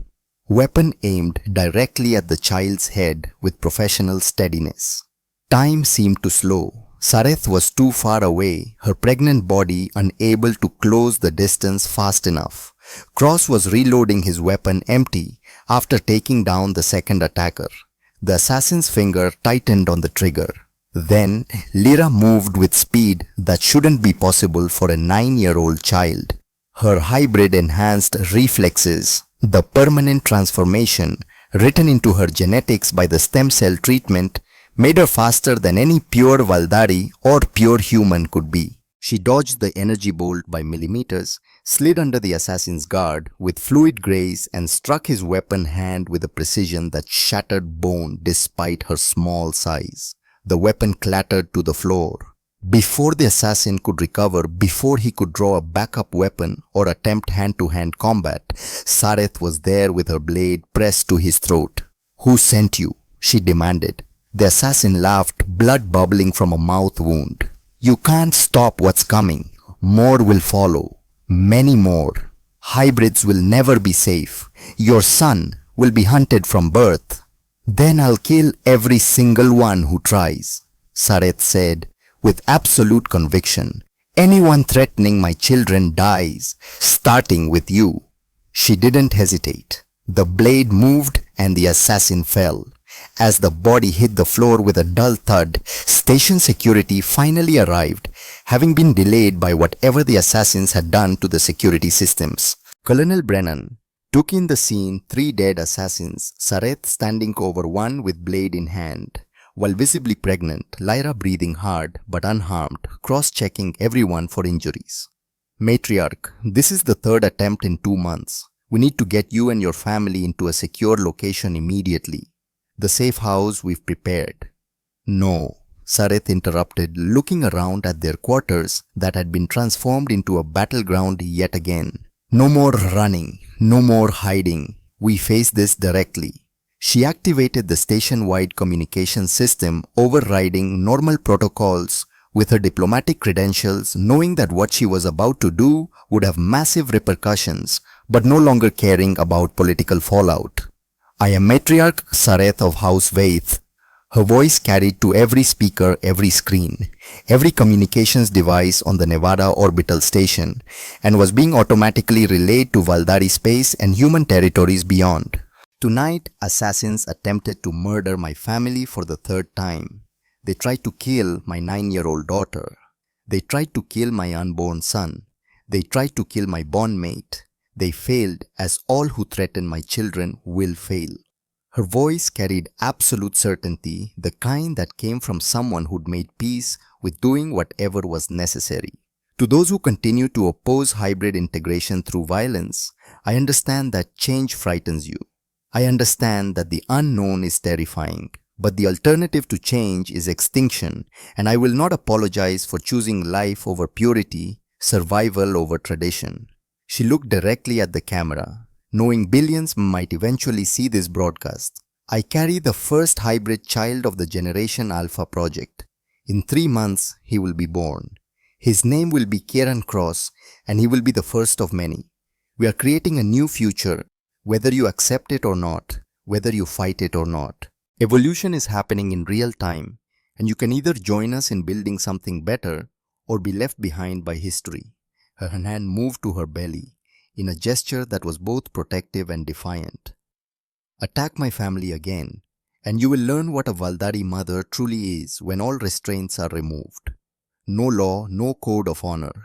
Weapon aimed directly at the child's head with professional steadiness. Time seemed to slow. Sareth was too far away, her pregnant body unable to close the distance fast enough. Cross was reloading his weapon empty after taking down the second attacker. The assassin's finger tightened on the trigger. Then, Lyra moved with speed that shouldn't be possible for a 9-year-old child. Her hybrid enhanced reflexes, the permanent transformation written into her genetics by the stem cell treatment, made her faster than any pure Valdari or pure human could be. She dodged the energy bolt by millimeters, slid under the assassin's guard with fluid grace, and struck his weapon hand with a precision that shattered bone despite her small size. The weapon clattered to the floor. Before the assassin could recover, before he could draw a backup weapon or attempt hand-to-hand combat, Sareth was there with her blade pressed to his throat. "Who sent you?" she demanded. The assassin laughed, blood bubbling from a mouth wound. "You can't stop what's coming. More will follow. Many more. Hybrids will never be safe. Your son will be hunted from birth." "Then I'll kill every single one who tries," Sareth said with absolute conviction. "Anyone threatening my children dies, starting with you." She didn't hesitate. The blade moved and the assassin fell. As the body hit the floor with a dull thud, station security finally arrived, having been delayed by whatever the assassins had done to the security systems. Colonel Brennan took in the scene 3 dead assassins, Sareth standing over one with blade in hand, while visibly pregnant, Lyra breathing hard but unharmed, cross-checking everyone for injuries. "Matriarch, this is the 3rd attempt in 2 months. We need to get you and your family into a secure location immediately. The safe house we've prepared." "No," Sareth interrupted, looking around at their quarters that had been transformed into a battleground yet again. "No more running, no more hiding. We face this directly." She activated the station-wide communication system, overriding normal protocols with her diplomatic credentials, knowing that what she was about to do would have massive repercussions, but no longer caring about political fallout. "I am Matriarch Sareth of House Vaith." Her voice carried to every speaker, every screen, every communications device on the Nevada orbital station, and was being automatically relayed to Valdari space and human territories beyond. "Tonight, assassins attempted to murder my family for the 3rd time. They tried to kill my 9-year-old daughter. They tried to kill my unborn son. They tried to kill my bondmate. They failed, as all who threaten my children will fail." Her voice carried absolute certainty, the kind that came from someone who'd made peace with doing whatever was necessary. To those who continue to oppose hybrid integration through violence, I understand that change frightens you. I understand that the unknown is terrifying, But the alternative to change is extinction, and I will not apologize for choosing life over purity, survival over tradition. She looked directly at the camera, knowing billions might eventually see this broadcast. I carry the first hybrid child of the Generation Alpha project. In 3 months, he will be born. His name will be Kieran Cross, and he will be the first of many. We are creating a new future, whether you accept it or not, whether you fight it or not. Evolution is happening in real time, and you can either join us in building something better or be left behind by history. Her hand moved to her belly in a gesture that was both protective and defiant. Attack my family again, and you will learn what a Valdari mother truly is when all restraints are removed. No law, no code of honor,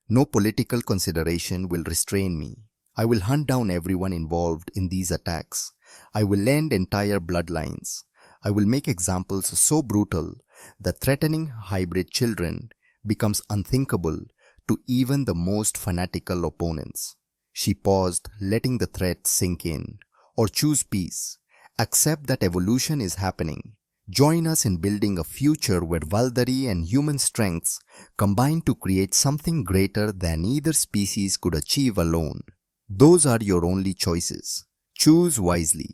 no political consideration will restrain me. I will hunt down everyone involved in these attacks. I will end entire bloodlines. I will make examples so brutal that threatening hybrid children becomes unthinkable to even the most fanatical opponents. She paused, letting the threat sink in. Or choose peace. Accept that evolution is happening. Join us in building a future where Valdari and human strengths combine to create something greater than either species could achieve alone. Those are your only choices. Choose wisely.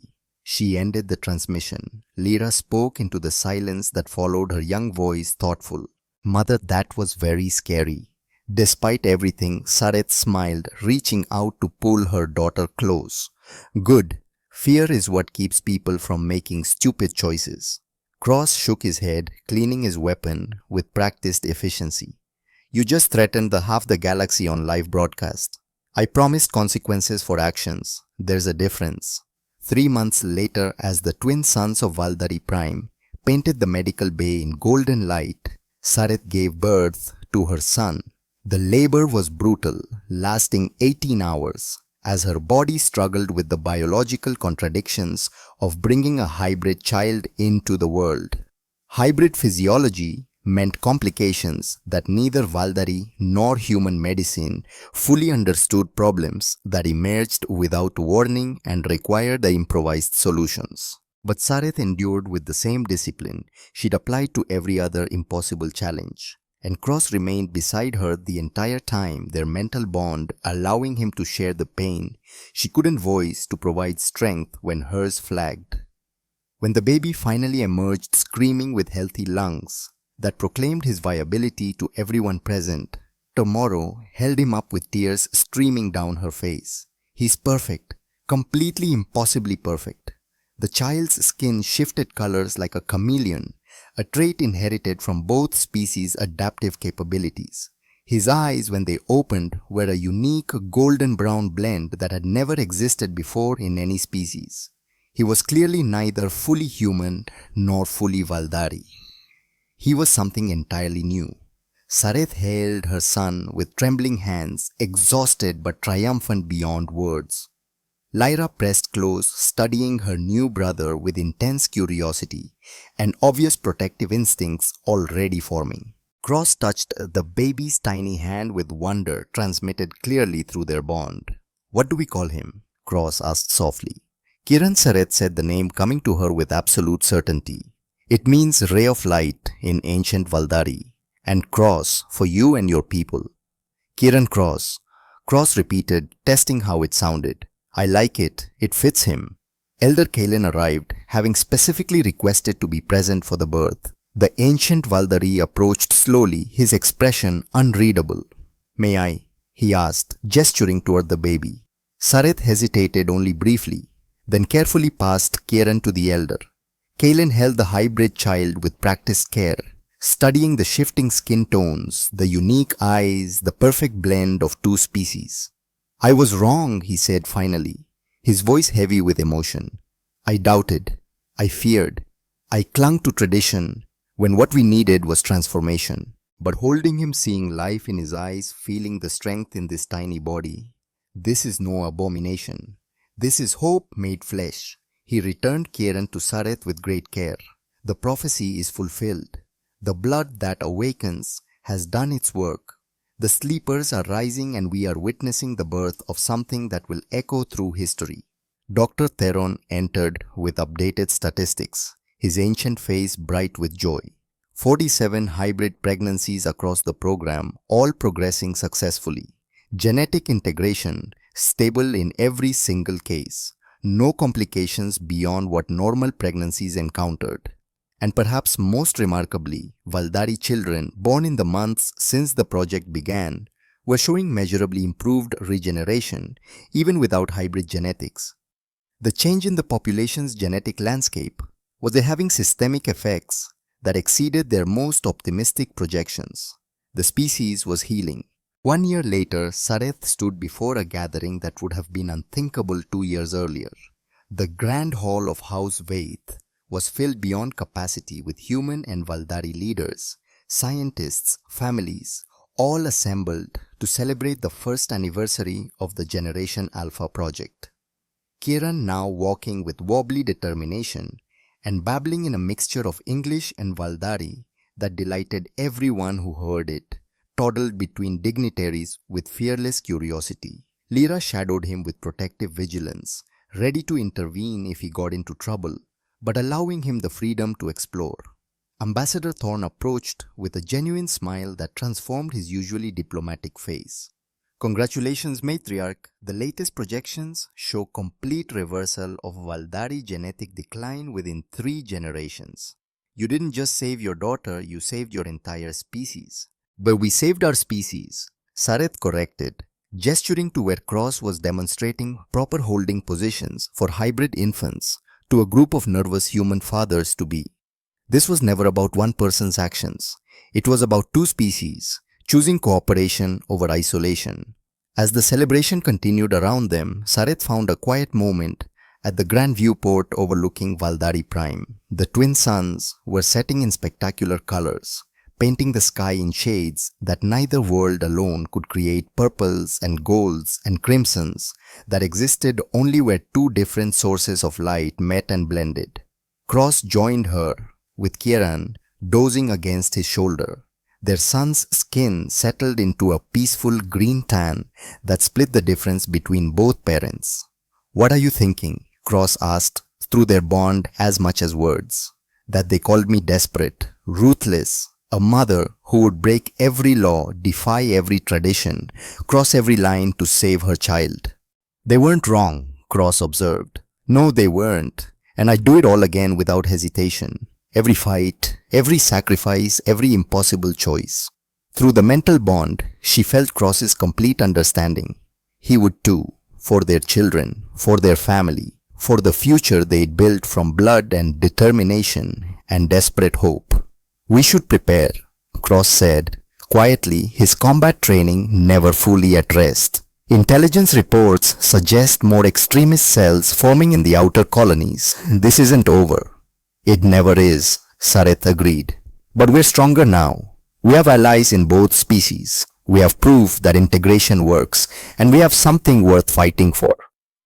She ended the transmission. Lyra spoke into the silence that followed, her young voice thoughtful. Mother, that was very scary. Despite everything, Sareth smiled, reaching out to pull her daughter close. Good. Fear is what keeps people from making stupid choices. Cross shook his head, cleaning his weapon with practiced efficiency. You just threatened half the galaxy on live broadcast. I promised consequences for actions. There's a difference. 3 months later, as the twin sons of Valdari Prime painted the medical bay in golden light, Sareth gave birth to her son. The labor was brutal, lasting 18 hours. As her body struggled with the biological contradictions of bringing a hybrid child into the world. Hybrid physiology meant complications that neither Valdari nor human medicine fully understood, problems that emerged without warning and required the improvised solutions. But Sareth endured with the same discipline she'd applied to every other impossible challenge. And Cross remained beside her the entire time, their mental bond allowing him to share the pain she couldn't voice to provide strength when hers flagged. When the baby finally emerged screaming with healthy lungs that proclaimed his viability to everyone present, Tomorrow held him up with tears streaming down her face. He's perfect, completely impossibly perfect. The child's skin shifted colors like a chameleon, a trait inherited from both species' adaptive capabilities. His eyes, when they opened, were a unique golden-brown blend that had never existed before in any species. He was clearly neither fully human nor fully Valdari. He was something entirely new. Sareth held her son with trembling hands, exhausted but triumphant beyond words. Lyra pressed close, studying her new brother with intense curiosity and obvious protective instincts already forming. Cross touched the baby's tiny hand with wonder transmitted clearly through their bond. "What do we call him?" Cross asked softly. Kiran Sareth said the name coming to her with absolute certainty. "It means ray of light in ancient Valdari, and cross for you and your people." "Kiran Cross," Cross repeated, testing how it sounded. "I like it. It fits him." Elder Kalen arrived, having specifically requested to be present for the birth. The ancient Valdari approached slowly, his expression unreadable. "May I?" he asked, gesturing toward the baby. Sareth hesitated only briefly, then carefully passed Kieran to the elder. Kalen held the hybrid child with practiced care, studying the shifting skin tones, the unique eyes, the perfect blend of two species. "I was wrong," he said finally, his voice heavy with emotion. "I doubted. I feared. I clung to tradition when what we needed was transformation." But holding him, seeing life in his eyes, feeling the strength in this tiny body, "This is no abomination. This is hope made flesh." He returned Kieran to Sareth with great care. "The prophecy is fulfilled. The blood that awakens has done its work. The sleepers are rising and we are witnessing the birth of something that will echo through history." Dr. Theron entered with updated statistics. his ancient face bright with joy. 47 hybrid pregnancies across the program, all progressing successfully. Genetic integration stable in every single case. No complications beyond what normal pregnancies encountered. And perhaps most remarkably, Valdari children born in the months since the project began were showing measurably improved regeneration even without hybrid genetics. The change in the population's genetic landscape was having systemic effects that exceeded their most optimistic projections. The species was healing. 1 year later, Sareth stood before a gathering that would have been unthinkable 2 years earlier. The grand hall of House Vaith was filled beyond capacity with human and Valdari leaders, scientists, families, all assembled to celebrate the first anniversary of the Generation Alpha project. Kiran, now walking with wobbly determination and babbling in a mixture of English and Valdari that delighted everyone who heard it, toddled between dignitaries with fearless curiosity. Lyra shadowed him with protective vigilance, ready to intervene if he got into trouble, but allowing him the freedom to explore. Ambassador Thorne approached with a genuine smile that transformed his usually diplomatic face. Congratulations, matriarch. The latest projections show complete reversal of Valdari genetic decline within 3 generations. You didn't just save your daughter, you saved your entire species. But we saved our species, Sareth corrected, gesturing to where Cross was demonstrating proper holding positions for hybrid infants to a group of nervous human fathers-to-be. This was never about one person's actions. It was about 2 species, choosing cooperation over isolation. As the celebration continued around them, Sareth found a quiet moment at the grand viewport overlooking Valdari Prime. The twin suns were setting in spectacular colors, painting the sky in shades that neither world alone could create, purples and golds and crimsons that existed only where 2 different sources of light met and blended. Cross joined her, with Kiran dozing against his shoulder. Their son's skin settled into a peaceful green tan that split the difference between both parents. "What are you thinking?" Cross asked, through their bond as much as words. "That they called me desperate, ruthless, a mother who would break every law, defy every tradition, cross every line to save her child." "They weren't wrong," Cross observed. "No, they weren't. And I'd do it all again without hesitation. Every fight, every sacrifice, every impossible choice." Through the mental bond, she felt Cross's complete understanding. He would too, for their children, for their family, for the future they'd built from blood and determination and desperate hope. "We should prepare," Cross said, quietly, his combat training never fully at rest. "Intelligence reports suggest more extremist cells forming in the outer colonies. This isn't over." "It never is," Sareth agreed. "But we're stronger now. We have allies in both species. We have proof that integration works, and we have something worth fighting for."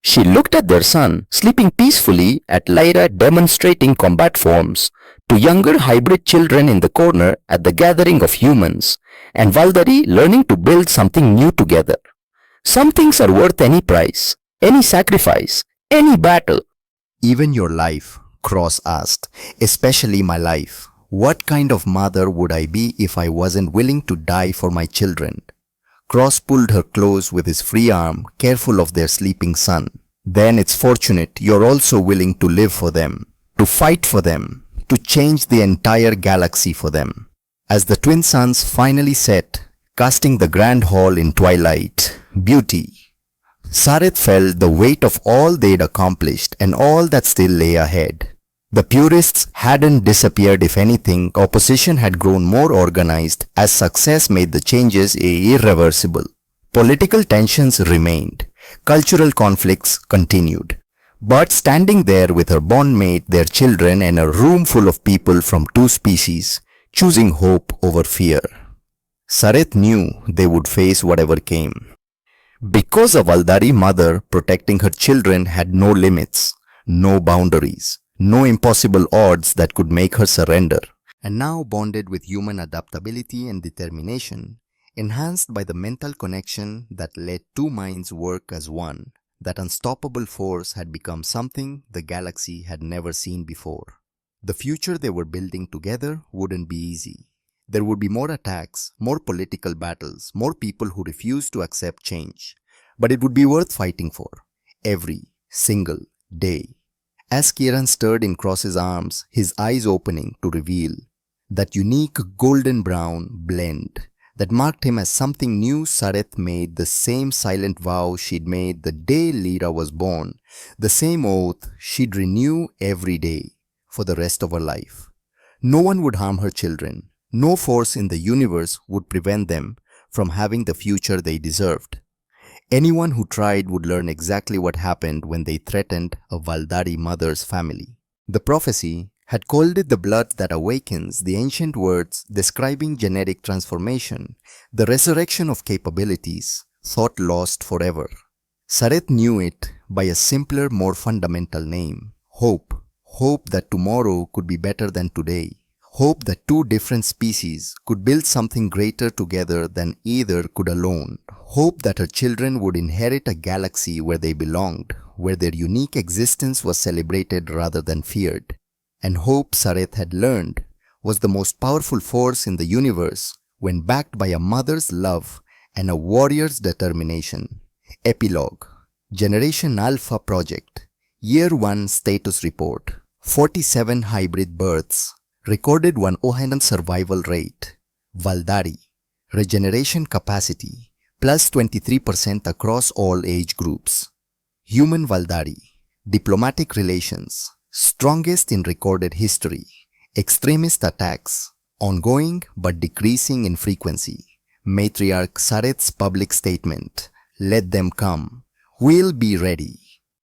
She looked at their son, sleeping peacefully, at Lyra demonstrating combat forms, to younger hybrid children in the corner at the gathering of humans, and Valdari learning to build something new together. Some things are worth any price, any sacrifice, any battle. "Even your life?" Cross asked. "Especially my life. What kind of mother would I be if I wasn't willing to die for my children?" Cross pulled her close with his free arm, careful of their sleeping son. "Then it's fortunate you're also willing to live for them, to fight for them, to change the entire galaxy for them." As the twin suns finally set, casting the grand hall in twilight, beauty, Sareth felt the weight of all they'd accomplished and all that still lay ahead. The purists hadn't disappeared. If anything, opposition had grown more organized as success made the changes irreversible. Political tensions remained. Cultural conflicts continued. But standing there with her bondmate, their children, and a room full of people from 2 species, choosing hope over fear, Sareth knew they would face whatever came. Because a Valdari mother protecting her children had no limits, no boundaries, no impossible odds that could make her surrender. And now bonded with human adaptability and determination, enhanced by the mental connection that let 2 minds work as one, that unstoppable force had become something the galaxy had never seen before. The future they were building together wouldn't be easy. There would be more attacks, more political battles, more people who refused to accept change. But it would be worth fighting for, every single day. As Kieran stirred in Cross's arms, his eyes opening to reveal that unique golden brown blend that marked him as something new, Sareth made the same silent vow she'd made the day Lyra was born, the same oath she'd renew every day for the rest of her life. No one would harm her children. No force in the universe would prevent them from having the future they deserved. Anyone who tried would learn exactly what happened when they threatened a Valdari mother's family. The prophecy had called it the blood that awakens, the ancient words describing genetic transformation, the resurrection of capabilities thought lost forever. Sareth knew it by a simpler, more fundamental name: hope. Hope that tomorrow could be better than today. Hope that two different species could build something greater together than either could alone. Hope that her children would inherit a galaxy where they belonged, where their unique existence was celebrated rather than feared. And hope, Sareth had learned, was the most powerful force in the universe when backed by a mother's love and a warrior's determination. Epilogue. Generation Alpha Project. Year 1 Status Report. 47 hybrid births. Recorded 100% survival rate. Valdari. Regeneration capacity. Plus 23% across all age groups. Human Valdari. Diplomatic relations. Strongest in recorded history. Extremist attacks. Ongoing but decreasing in frequency. Matriarch Sareth's public statement. Let them come. We'll be ready.